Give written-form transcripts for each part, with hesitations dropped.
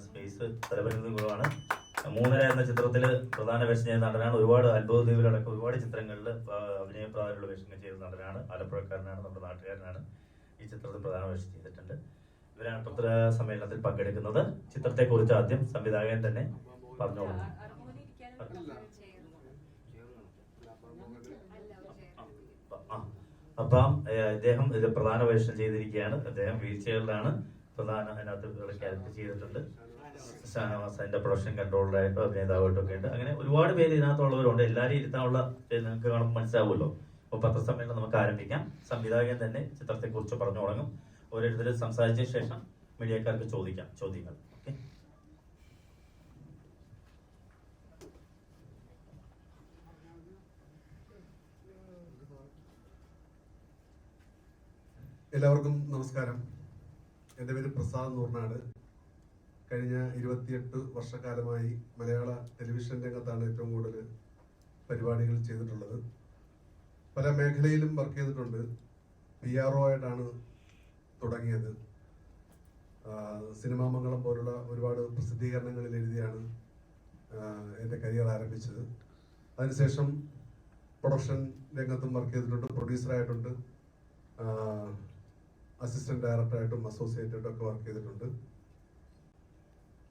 Space സ്ഥലപരിമിതി കുറവാണ്. 3:30 എന്ന ചിത്രത്തിൽ പ്രധാന വേഷം ചെയ്ത നടനാണ്. ഒരുപാട് അത്ഭുത ദ്വീപിലടക്കം ഒരുപാട് ചിത്രങ്ങളിൽ അഭിനയ പ്രാധാന്യമുള്ള വേഷങ്ങൾ ചെയ്ത നടനാണ്. ആലപ്പുഴക്കാരനാണ്, നമ്മുടെ നാട്ടുകാരനാണ്. ഈ ചിത്രത്തിൽ പ്രധാന വേഷം ചെയ്തിട്ടുണ്ട്. ഇവരാണ് പത്ര സമ്മേളനത്തിൽ പങ്കെടുക്കുന്നത്. ചിത്രത്തെക്കുറിച്ച് ആദ്യം സംവിധായകൻ തന്നെ പറഞ്ഞോളൂ. അപ്പം ഇദ്ദേഹം ഇത് പ്രധാന വേഷം ചെയ്തിരിക്കുകയാണ്. അദ്ദേഹം വീൽ ചെയറിലാണ് പ്രധാന അതിനകത്ത് ക്യാരക്ടർ ചെയ്തിട്ടുണ്ട്. ഷാനവാസ് അതിന്റെ പ്രൊഡക്ഷൻ കൺട്രോളറായിട്ടും അഭിനേതാവായിട്ടും ഒക്കെ ഉണ്ട്. അങ്ങനെ ഒരുപാട് പേര് ഇതിനകത്തുള്ളവരുണ്ട്. എല്ലാവരും ഇരുത്താനുള്ള നിങ്ങൾക്ക് കാണുമ്പോൾ മനസ്സിലാവുമല്ലോ. അപ്പോൾ പത്രസമ്മേളനം നമുക്ക് ആരംഭിക്കാം. സംവിധായകൻ തന്നെ ചിത്രത്തെക്കുറിച്ച് പറഞ്ഞു തുടങ്ങും. ഓരോരുത്തരും സംസാരിച്ച ശേഷം മീഡിയക്കാർക്ക് ചോദിക്കാം ചോദ്യങ്ങൾ. ഓക്കെ. എല്ലാവർക്കും നമസ്കാരം. എൻ്റെ പേര് പ്രസാദ് നൂർനാട്. കഴിഞ്ഞ 28 വർഷക്കാലമായി മലയാള ടെലിവിഷൻ രംഗത്താണ് ഏറ്റവും കൂടുതൽ പരിപാടികൾ ചെയ്തിട്ടുള്ളത്. പല മേഖലയിലും വർക്ക് ചെയ്തിട്ടുണ്ട്. PRO ആയിട്ടാണ് തുടങ്ങിയത്. സിനിമാ മംഗളം പോലുള്ള ഒരുപാട് പ്രസിദ്ധീകരണങ്ങളിൽ എഴുതിയാണ് എൻ്റെ കരിയർ ആരംഭിച്ചത്. അതിനുശേഷം പ്രൊഡക്ഷൻ രംഗത്തും വർക്ക് ചെയ്തിട്ടുണ്ട്. പ്രൊഡ്യൂസറായിട്ടുണ്ട്, അസിസ്റ്റന്റ് ഡയറക്ടറായിട്ടും അസോസിയേറ്റ് ആയിട്ടും ഒക്കെ വർക്ക് ചെയ്തിട്ടുണ്ട്.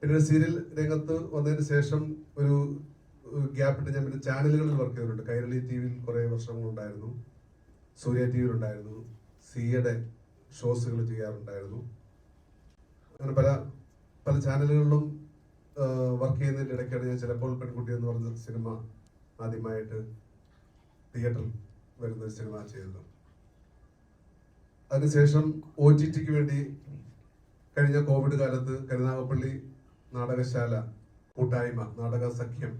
പിന്നെ സീരിയൽ രംഗത്ത് വന്നതിന് ശേഷം ഒരു ഗ്യാപ്പിട്ട് ഞാൻ പിന്നെ ചാനലുകളിൽ വർക്ക് ചെയ്തിട്ടുണ്ട്. കൈരളി TV കുറേ വർഷങ്ങളുണ്ടായിരുന്നു, സൂര്യ TV ഉണ്ടായിരുന്നു, സിയുടെ ഷോസുകൾ ചെയ്യാറുണ്ടായിരുന്നു. അങ്ങനെ പല പല ചാനലുകളിലും വർക്ക് ചെയ്യുന്നതിൻ്റെ ഇടയ്ക്കാണ് ഞാൻ ചിലപ്പോൾ പെൺകുട്ടി എന്ന് പറഞ്ഞ സിനിമ ആദ്യമായിട്ട് തിയേറ്ററിൽ വരുന്ന സിനിമ ചെയ്തത്. അതിനുശേഷം OTTക്ക് വേണ്ടി കഴിഞ്ഞ കോവിഡ് കാലത്ത് കരുനാഗപ്പള്ളി നാടകശാല കൂട്ടായ്മ, നാടക സഖ്യം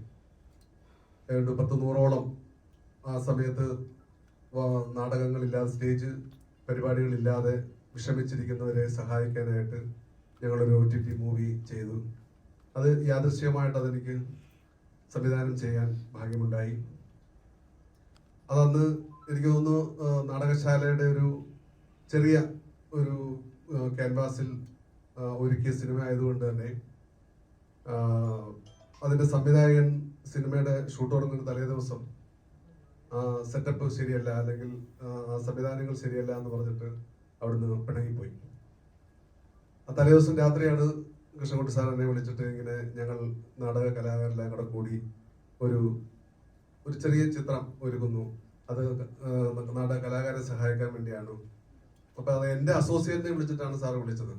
100-100ഓളം ആ സമയത്ത് നാടകങ്ങളില്ലാതെ, സ്റ്റേജ് പരിപാടികളില്ലാതെ വിഷമിച്ചിരിക്കുന്നവരെ സഹായിക്കാനായിട്ട് ഞങ്ങളൊരു OTT മൂവി ചെയ്തു. അത് യാദൃശ്ചികമായിട്ട് അതെനിക്ക് സംവിധാനം ചെയ്യാൻ ഭാഗ്യമുണ്ടായി. അതന്ന് എനിക്ക് തോന്നുന്നു നാടകശാലയുടെ ഒരു ചെറിയ ഒരു ക്യാൻവാസിൽ ഒരുക്കിയ സിനിമ ആയതുകൊണ്ട് തന്നെ അതിൻ്റെ സംവിധായകൻ സിനിമയുടെ ഷൂട്ട് തുടങ്ങുന്ന തലേ ദിവസം സെറ്റപ്പ് ശരിയല്ല, അല്ലെങ്കിൽ സംവിധാനങ്ങൾ ശരിയല്ല എന്ന് പറഞ്ഞിട്ട് അവിടുന്ന് പിണങ്ങിപ്പോയി. ആ തലേ ദിവസം രാത്രിയാണ് കൃഷ്ണൻകുട്ടി സാർ എന്നെ വിളിച്ചിട്ട് ഇങ്ങനെ ഞങ്ങൾ നാടക കലാകാരെല്ലാം കൂടെ കൂടി ഒരു ചെറിയ ചിത്രം ഒരുക്കുന്നു, അത് നാടക കലാകാരെ സഹായിക്കാൻ വേണ്ടിയാണ്. അപ്പൊ അത് എൻ്റെ അസോസിയേറ്റിനെ വിളിച്ചിട്ടാണ് സാറ് വിളിച്ചത്.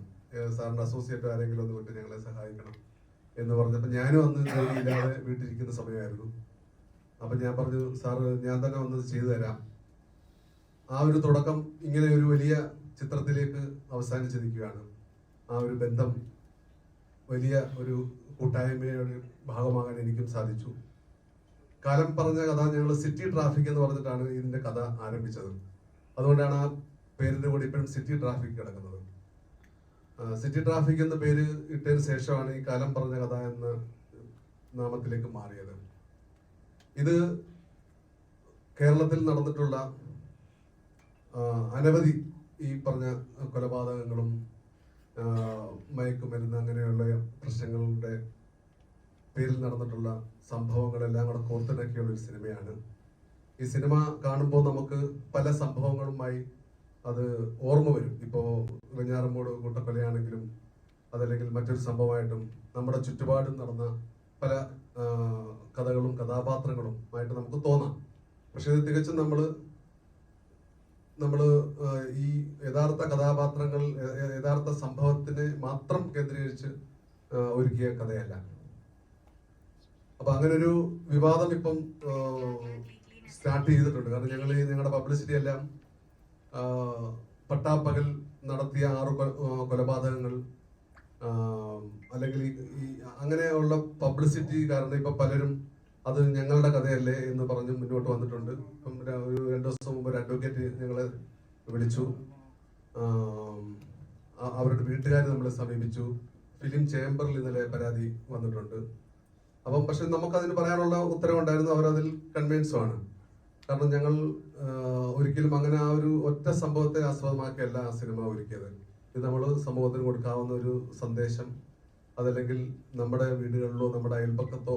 സാറിന്റെ അസോസിയേറ്റ് ആരെങ്കിലും ഒന്ന് വിട്ട് ഞങ്ങളെ സഹായിക്കണം എന്ന് പറഞ്ഞപ്പോൾ ഞാനും അന്ന് ജോലിയില്ലാതെ വീട്ടിലിരിക്കുന്ന സമയമായിരുന്നു. അപ്പൊ ഞാൻ പറഞ്ഞു, സാറ് ഞാൻ തന്നെ വന്നത് ചെയ്തു തരാം. ആ ഒരു തുടക്കം ഇങ്ങനെ ഒരു വലിയ ചിത്രത്തിലേക്ക് അവസാനിച്ചിരിക്കുകയാണ്. ആ ഒരു ബന്ധം വലിയ ഒരു കൂട്ടായ്മയുടെ ഭാഗമാകാൻ എനിക്കും സാധിച്ചു. കാലം പറഞ്ഞ കഥ ഞങ്ങൾ സിറ്റി ട്രാഫിക് എന്ന് പറഞ്ഞിട്ടാണ് ഇതിന്റെ കഥ ആരംഭിച്ചത്. അതുകൊണ്ടാണ് ആ പേരിന്റെ കൂടെ ഇപ്പോഴും സിറ്റി ട്രാഫിക് കിടക്കുന്നത്. സിറ്റി ട്രാഫിക് എന്ന പേര് ഇട്ടതിന് ശേഷമാണ് ഈ കാലം പറഞ്ഞ കഥ എന്ന നാമത്തിലേക്ക് മാറിയത്. ഇത് കേരളത്തിൽ നടന്നിട്ടുള്ള അനവധി ഈ പറഞ്ഞ കൊലപാതകങ്ങളും മയക്കുമരുന്ന് അങ്ങനെയുള്ള പ്രശ്നങ്ങളുടെ പേരിൽ നടന്നിട്ടുള്ള സംഭവങ്ങളെല്ലാം കൂടെ കോർത്തിണക്കിയുള്ള ഒരു സിനിമയാണ്. ഈ സിനിമ കാണുമ്പോൾ നമുക്ക് പല സംഭവങ്ങളുമായി അത് ഓർമ്മ വരും. ഇപ്പോൾ വെഞ്ഞാറമ്മൂട് കൂട്ടക്കൊലയാണെങ്കിലും അതല്ലെങ്കിൽ മറ്റൊരു സംഭവമായിട്ടും നമ്മുടെ ചുറ്റുപാടും നടന്ന പല കഥകളും കഥാപാത്രങ്ങളും ആയിട്ട് നമുക്ക് തോന്നാം. പക്ഷെ ഇത് തികച്ചും നമ്മൾ ഈ യഥാർത്ഥ കഥാപാത്രങ്ങൾ, യഥാർത്ഥ സംഭവത്തിനെ മാത്രം കേന്ദ്രീകരിച്ച് ഒരുക്കിയ കഥയല്ല. അപ്പൊ അങ്ങനൊരു വിവാദം ഇപ്പം സ്റ്റാർട്ട് ചെയ്തിട്ടുണ്ട്. കാരണം ഞങ്ങളുടെ പബ്ലിസിറ്റി എല്ലാം പട്ടാപ്പകൽ നടത്തിയ 6 കൊലപാതകങ്ങൾ അല്ലെങ്കിൽ ഈ അങ്ങനെയുള്ള പബ്ലിസിറ്റി കാരണം ഇപ്പൊ പലരും അത് ഞങ്ങളുടെ കഥയല്ലേ എന്ന് പറഞ്ഞ് മുന്നോട്ട് വന്നിട്ടുണ്ട്. ഇപ്പം ഒരു 2 ദിവസം മുമ്പ് ഒരു അഡ്വക്കേറ്റ് ഞങ്ങളെ വിളിച്ചു. അവരുടെ വീട്ടുകാർ നമ്മളെ സമീപിച്ചു. ഫിലിം ചേംബറിൽ ഇന്നലെ പരാതി വന്നിട്ടുണ്ട്. അപ്പം പക്ഷെ നമുക്കതിന് പറയാനുള്ള ഉത്തരവുണ്ടായിരുന്നു. അവരതിൽ കൺവിൻസുമാണ്. കാരണം ഞങ്ങൾ ഒരിക്കലും അങ്ങനെ ആ ഒരു ഒറ്റ സംഭവത്തെ ആസ്പദമാക്കിയല്ല ആ സിനിമ ഒരുക്കിയത്. ഇത് നമ്മൾ സമൂഹത്തിന് കൊടുക്കാവുന്ന ഒരു സന്ദേശം അതല്ലെങ്കിൽ നമ്മുടെ വീടുകളിലോ നമ്മുടെ അയൽപക്കത്തോ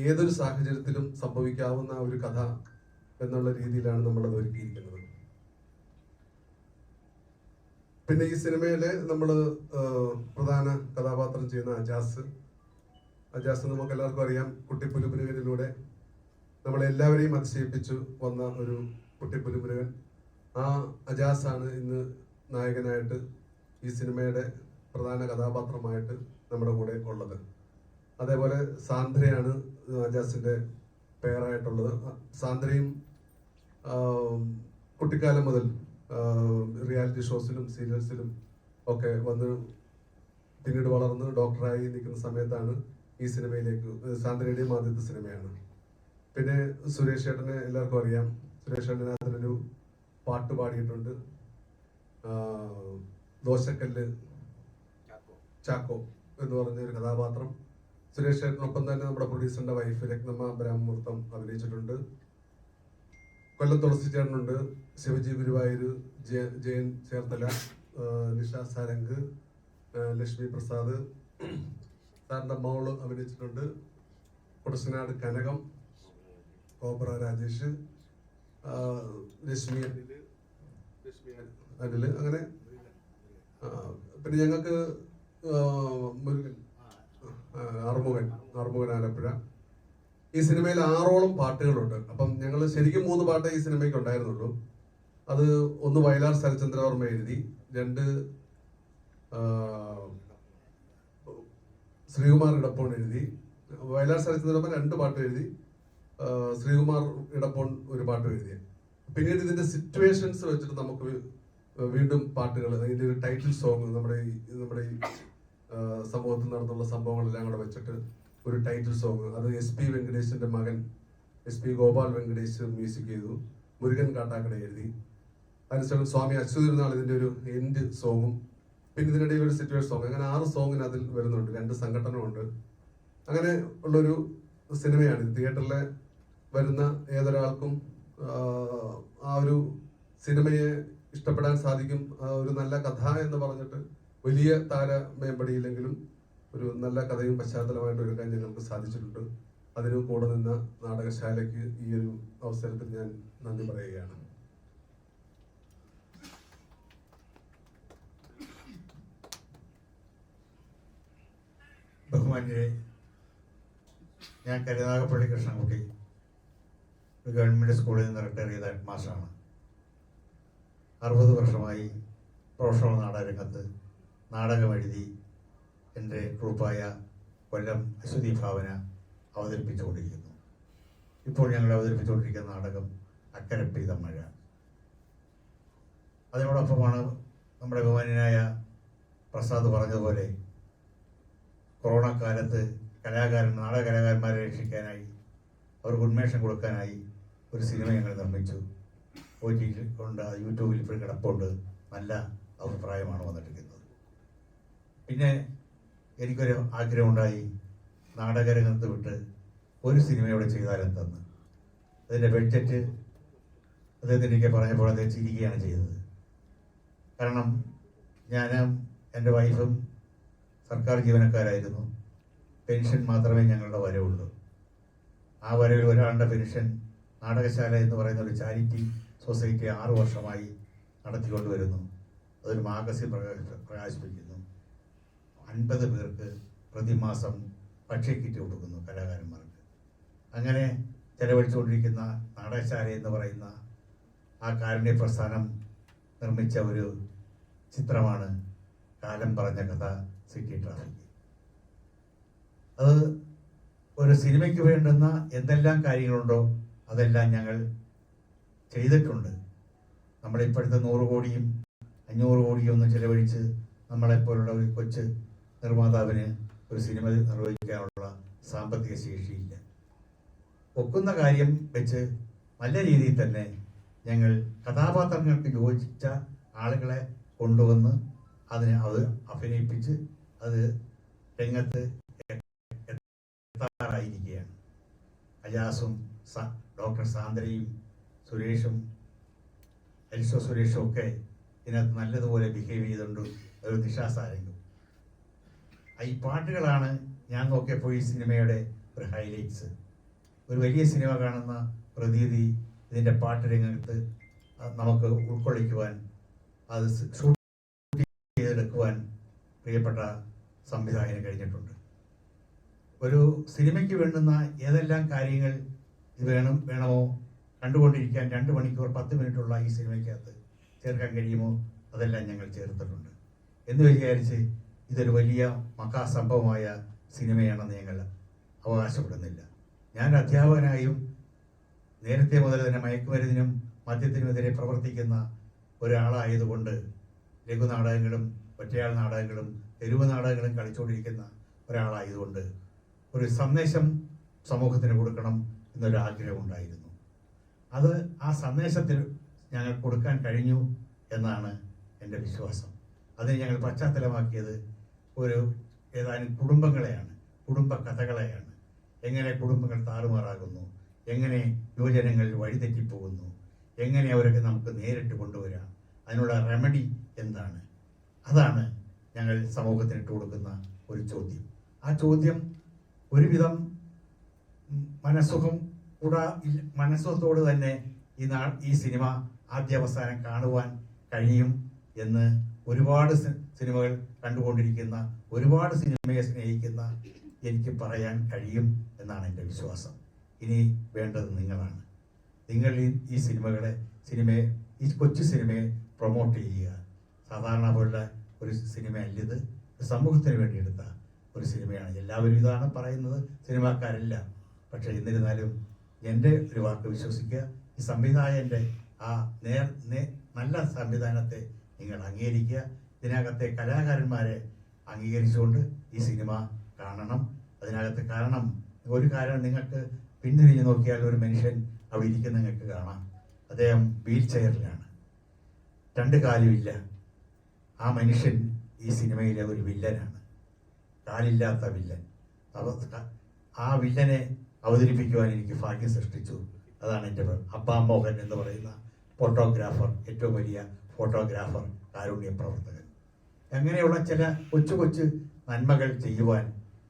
ഏതൊരു സാഹചര്യത്തിലും സംഭവിക്കാവുന്ന ഒരു കഥ എന്നുള്ള രീതിയിലാണ് നമ്മളത് ഒരുക്കിയിരിക്കുന്നത്. പിന്നെ ഈ സിനിമയിലെ നമ്മൾ പ്രധാന കഥാപാത്രം ചെയ്യുന്ന അജാസ് നമുക്ക് എല്ലാവർക്കും അറിയാം. കുട്ടിപ്പുലിമുരുകനിലൂടെ നമ്മളെല്ലാവരെയും അതിശയിപ്പിച്ചു വന്ന ഒരു കുട്ടിപ്പുലിമുരുകൻ. ആ അജാസാണ് ഇന്ന് നായകനായിട്ട് ഈ സിനിമയുടെ പ്രധാന കഥാപാത്രമായിട്ട് നമ്മുടെ കൂടെ ഉള്ളത്. അതേപോലെ സാന്ദ്രയാണ് അജാസിന്റെ പേരായിട്ടുള്ളത്. സാന്ദ്രയും കുട്ടിക്കാലം മുതൽ റിയാലിറ്റി ഷോസിലും സീരിയൽസിലും ഒക്കെ വന്ന് പിന്നീട് വളർന്ന് ഡോക്ടറായി നിൽക്കുന്ന സമയത്താണ് ഈ സിനിമയിലേക്ക്, സാന്ദ്രയുടെയും ആദ്യത്തെ സിനിമയാണ്. പിന്നെ സുരേഷ് ചേട്ടനെ എല്ലാവർക്കും അറിയാം. സുരേഷ് ചേട്ടനകത്തൊരു പാട്ട് പാടിയിട്ടുണ്ട്, ദോശക്കല്ല് ചാക്കോ എന്ന് പറഞ്ഞൊരു കഥാപാത്രം. സുരേഷ് ചേട്ടനൊപ്പം തന്നെ നമ്മുടെ പ്രൊഡ്യൂസറിന്റെ വൈഫ് രത്നമ്മ ബ്രഹ്മമുഹൂർത്തം അഭിനയിച്ചിട്ടുണ്ട്. കൊല്ലം തുളസി ചേട്ടനുണ്ട്, ശിവജി ഗുരുവായൂർ, ജയൻ ചേർത്തല, നിഷ സാരംഗ്, ലക്ഷ്മി പ്രസാദ്, സാറിന്റെ മോള് അഭിനയിച്ചിട്ടുണ്ട്, കുടശനാട് കനകം, കോബ്ര രാജേഷ്, രശ്മി അനില്, അങ്ങനെ. പിന്നെ ഞങ്ങൾക്ക് മുരുകൻ അറുമുഖൻ ആലപ്പുഴ. ഈ സിനിമയിൽ 6ഓളം പാട്ടുകളുണ്ട്. അപ്പം ഞങ്ങൾ ശരിക്കും 3 പാട്ടേ ഈ സിനിമയ്ക്ക് ഉണ്ടായിരുന്നുള്ളൂ. അത് ഒന്ന് വയലാർ ശരചന്ദ്രവർമ്മ എഴുതി, 2 ശ്രീകുമാർ ഇടപ്പോൺ എഴുതി. വയലാർ ശരചന്ദ്രവർമ്മ 2 പാട്ട് എഴുതി, ശ്രീകുമാർ ഇടപ്പോൺ ഒരു പാട്ട് എഴുതി. പിന്നീട് ഇതിന്റെ സിറ്റുവേഷൻസ് വെച്ചിട്ട് നമുക്ക് വീണ്ടും പാട്ടുകൾ, അതിന്റെ ഒരു ടൈറ്റിൽ സോങ് നമ്മുടെ ഈ സമൂഹത്തിൽ നടന്നുള്ള സംഭവങ്ങളെല്ലാം കൂടെ വെച്ചിട്ട് ഒരു ടൈറ്റിൽ സോങ്, അത് SP വെങ്കടേഷിന്റെ മകൻ SP ഗോപാൽ വെങ്കടേഷ് മ്യൂസിക് ചെയ്തു, മുരുകൻ കാട്ടാക്കട എഴുതി. അതിനുശേഷം സ്വാമി അച്യുതനാൾ ഇതിന്റെ ഒരു എൻഡ് സോങ്ങും, പിന്നെ ഇതിനിടയിൽ ഒരു സിറ്റുവേഷൻ സോങ്, അങ്ങനെ 6 സോങ്ങിന് അതിൽ വരുന്നുണ്ട്. 2 സംഘടനമുണ്ട്. അങ്ങനെ ഉള്ളൊരു സിനിമയാണ്. തിയേറ്ററിലെ വരുന്ന ഏതൊരാൾക്കും ആ ഒരു സിനിമയെ ഇഷ്ടപ്പെടാൻ സാധിക്കും. ഒരു നല്ല കഥ എന്ന് പറഞ്ഞിട്ട് വലിയ താര മേമ്പടിയില്ലെങ്കിലും ഒരു നല്ല കഥയും പശ്ചാത്തലമായിട്ട് ഒരുക്കാൻ ഞങ്ങൾക്ക് സാധിച്ചിട്ടുണ്ട്. അതിന് കൂടെ നിന്ന നാടകശാലയ്ക്ക് ഈ ഒരു അവസരത്തിൽ ഞാൻ നന്ദി പറയുകയാണ്. ബഹുമാന്യരെ, ഞാൻ കരുനാഗപ്പള്ളി കൃഷ്ണൻകുട്ടി, ഒരു ഗവൺമെൻറ് സ്കൂളിൽ നിന്ന് റിട്ടയർ ചെയ്ത ഹെഡ് മാസ്റ്ററാണ്. 60 വർഷമായി പ്രൊഫഷണൽ നാടകരംഗത്ത് നാടകം എഴുതി എൻ്റെ ട്രൂപ്പായ കൊല്ലം അശ്വതി ഭാവന അവതരിപ്പിച്ചുകൊണ്ടിരിക്കുന്നു. ഇപ്പോൾ ഞങ്ങൾ അവതരിപ്പിച്ചുകൊണ്ടിരിക്കുന്ന നാടകം അക്കരെ പെയ്ത മഴ. അതിനോടൊപ്പമാണ് നമ്മുടെ ബഹുമാന്യനായ പ്രസാദ് പറഞ്ഞതുപോലെ കൊറോണ കാലത്ത് നാടക കലാകാരന്മാരെ രക്ഷിക്കാനായി, അവർക്ക് ഉന്മേഷം കൊടുക്കാനായി ഒരു സിനിമ ഞങ്ങൾ നിർമ്മിച്ചു. OTT കൊണ്ട് യൂട്യൂബിൽ ഇപ്പോൾ കിടപ്പുണ്ട്. നല്ല അഭിപ്രായമാണ് വന്നിരിക്കുന്നത്. പിന്നെ എനിക്കൊരു ആഗ്രഹമുണ്ടായി, നാടകരംഗത്ത് വിട്ട് ഒരു സിനിമയോടെ ചെയ്താലെന്തെന്ന്. അതിൻ്റെ ബഡ്ജറ്റ് അദ്ദേഹത്തിന് എനിക്ക് പറഞ്ഞപ്പോൾ അദ്ദേഹം ചിരിക്കുകയാണ് ചെയ്തത്. കാരണം ഞാനും എൻ്റെ വൈഫും സർക്കാർ ജീവനക്കാരായിരുന്നു. പെൻഷൻ മാത്രമേ ഞങ്ങളുടെ വരവുള്ളൂ. ആ വരവിൽ ഒരാളുടെ പെൻഷൻ നാടകശാല എന്ന് പറയുന്ന ഒരു ചാരിറ്റി സൊസൈറ്റി 6 വർഷമായി നടത്തിക്കൊണ്ടുവരുന്നു. അതൊരു മാഗസിൻ പ്രകാശിപ്പിക്കുന്നു. 50 പേർക്ക് പ്രതിമാസം ഭക്ഷ്യക്കിറ്റ് കൊടുക്കുന്നു കലാകാരന്മാർക്ക്. അങ്ങനെ ചെലവഴിച്ചുകൊണ്ടിരിക്കുന്ന നാടകശാല എന്ന് പറയുന്ന ആ കാരുണ്യ പ്രസ്ഥാനം നിർമ്മിച്ച ഒരു ചിത്രമാണ് കാലം പറഞ്ഞ കഥ സിറ്റി ട്രാഫിക്. അത് ഒരു സിനിമയ്ക്ക് വേണ്ടുന്ന എന്തെല്ലാം കാര്യങ്ങളുണ്ടോ അതെല്ലാം ഞങ്ങൾ ചെയ്തിട്ടുണ്ട്. നമ്മളിപ്പോഴത്തെ 100 കോടിയും 500 കോടിയും ഒന്നും ചെലവഴിച്ച് നമ്മളെപ്പോലുള്ള ഒരു കൊച്ചു നിർമ്മാതാവിന് ഒരു സിനിമ നിർവഹിക്കാനുള്ള സാമ്പത്തിക ശേഷിയില്ല. ഒക്കുന്ന കാര്യം വെച്ച് നല്ല രീതിയിൽ തന്നെ ഞങ്ങൾ കഥാപാത്രങ്ങൾക്ക് യോജിച്ച ആളുകളെ കൊണ്ടുവന്ന് അത് അഭിനയിപ്പിച്ച് അത് രംഗത്ത് എത്താറായിരിക്കുകയാണ്. അജാസും ഡോക്ടർ സാന്ദ്രയും സുരേഷും എൽസോ സുരേഷും ഒക്കെ ഇതിനകത്ത് നല്ലതുപോലെ ബിഹേവ് ചെയ്തിട്ടുണ്ട്. ഒരു നിഷാ സാരംഗും ഈ പാട്ടുകളാണ് ഞാൻ നോക്കിയപ്പോൾ ഈ സിനിമയുടെ ഒരു ഹൈലൈറ്റ്സ്. ഒരു വലിയ സിനിമ കാണുന്ന പ്രതീതി ഇതിൻ്റെ പാട്ട് രംഗത്ത് നമുക്ക് ഉൾക്കൊള്ളിക്കുവാൻ, അത് ഷൂട്ട് ചെയ്തെടുക്കുവാൻ പ്രിയപ്പെട്ട സംവിധായകന് കഴിഞ്ഞിട്ടുണ്ട്. ഒരു സിനിമയ്ക്ക് വേണ്ടുന്ന ഏതെല്ലാം കാര്യങ്ങൾ വേണമോ കണ്ടുകൊണ്ടിരിക്കാൻ 2 മണിക്കൂർ 10 മിനിറ്റുള്ള ഈ സിനിമയ്ക്കകത്ത് ചേർക്കാൻ കഴിയുമോ അതെല്ലാം ഞങ്ങൾ ചേർത്തിട്ടുണ്ട് എന്ന് വിചാരിച്ച് ഇതൊരു വലിയ മഹാസംഭവമായ സിനിമയാണെന്ന് ഞങ്ങൾ അവകാശപ്പെടുന്നില്ല. ഞാൻ അധ്യാപകനായും നേരത്തെ മുതൽ തന്നെ മയക്കുമരുന്നിനും മദ്യത്തിനുമെതിരെ പ്രവർത്തിക്കുന്ന ഒരാളായതുകൊണ്ട് ലഘുനാടകങ്ങളും ഒറ്റയാൾ നാടകങ്ങളും തെരുവ് നാടകങ്ങളും കളിച്ചുകൊണ്ടിരിക്കുന്ന ഒരാളായതുകൊണ്ട് ഒരു സന്ദേശം സമൂഹത്തിന് കൊടുക്കണം എന്നൊരാഗ്രഹം ഉണ്ടായിരുന്നു. അത് ആ സന്ദേശത്തിൽ ഞങ്ങൾ കൊടുക്കാൻ കഴിഞ്ഞു എന്നാണ് എൻ്റെ വിശ്വാസം. അതിന് ഞങ്ങൾ പശ്ചാത്തലമാക്കിയത് ഏതാനും കുടുംബങ്ങളെയാണ്, കുടുംബ കഥകളെയാണ്. എങ്ങനെ കുടുംബങ്ങൾ താറുമാറാകുന്നു, എങ്ങനെ യുവജനങ്ങൾ വഴിതെറ്റിപ്പോകുന്നു, എങ്ങനെ അവരൊക്കെ നമുക്ക് നേരിട്ട് കൊണ്ടുവരാം, അതിനുള്ള റെമഡി എന്താണ്, അതാണ് ഞങ്ങൾ സമൂഹത്തിന് ഇട്ട് കൊടുക്കുന്ന ഒരു ചോദ്യം. ആ ചോദ്യം ഒരുവിധം മനസ്സുഖത്തോട് തന്നെ ഈ സിനിമ ആദ്യാവസാനം കാണുവാൻ കഴിയും എന്ന് ഒരുപാട് സിനിമകൾ കണ്ടുകൊണ്ടിരിക്കുന്ന, ഒരുപാട് സിനിമയെ സ്നേഹിക്കുന്ന എനിക്ക് പറയാൻ കഴിയും എന്നാണ് എൻ്റെ വിശ്വാസം. ഇനി വേണ്ടത് നിങ്ങളാണ്. നിങ്ങൾ ഈ ഈ കൊച്ചു സിനിമയെ പ്രൊമോട്ട് ചെയ്യുക. സാധാരണ പോലുള്ള ഒരു സിനിമയല്ലിത്, സമൂഹത്തിന് വേണ്ടി എടുത്ത ഒരു സിനിമയാണ്. എല്ലാവരും ഇതാണ് പറയുന്നത്, സിനിമാക്കാരല്ല. പക്ഷേ എന്നിരുന്നാലും എൻ്റെ ഒരു വാക്ക് വിശ്വസിക്കുക. ഈ സംവിധായകൻ്റെ ആ നല്ല സംവിധാനത്തെ നിങ്ങൾ അംഗീകരിക്കുക. ഇതിനകത്തെ കലാകാരന്മാരെ അംഗീകരിച്ചുകൊണ്ട് ഈ സിനിമ കാണണം. അതിനകത്ത് ഒരു കാരണം നിങ്ങൾക്ക് പിന്തിരിഞ്ഞ് നോക്കിയാൽ ഒരു മനുഷ്യൻ അവിടെ ഇരിക്കുന്ന നിങ്ങൾക്ക് കാണാം. അദ്ദേഹം വീൽ ചെയറിലാണ്, 2 കാലുമില്ല. ആ മനുഷ്യൻ ഈ സിനിമയിലെ ഒരു വില്ലനാണ്, കാലില്ലാത്ത വില്ലൻ. ആ വില്ലനെ അവതരിപ്പിക്കുവാൻ എനിക്ക് ഭാഗ്യം സൃഷ്ടിച്ചു. അതാണ് എൻ്റെ അബ്ബാ മോഹൻ എന്ന് പറയുന്ന ഫോട്ടോഗ്രാഫർ, ഏറ്റവും വലിയ ഫോട്ടോഗ്രാഫർ, കാരുണ്യ പ്രവർത്തകൻ. അങ്ങനെയുള്ള ചില കൊച്ചു നന്മകൾ ചെയ്യുവാൻ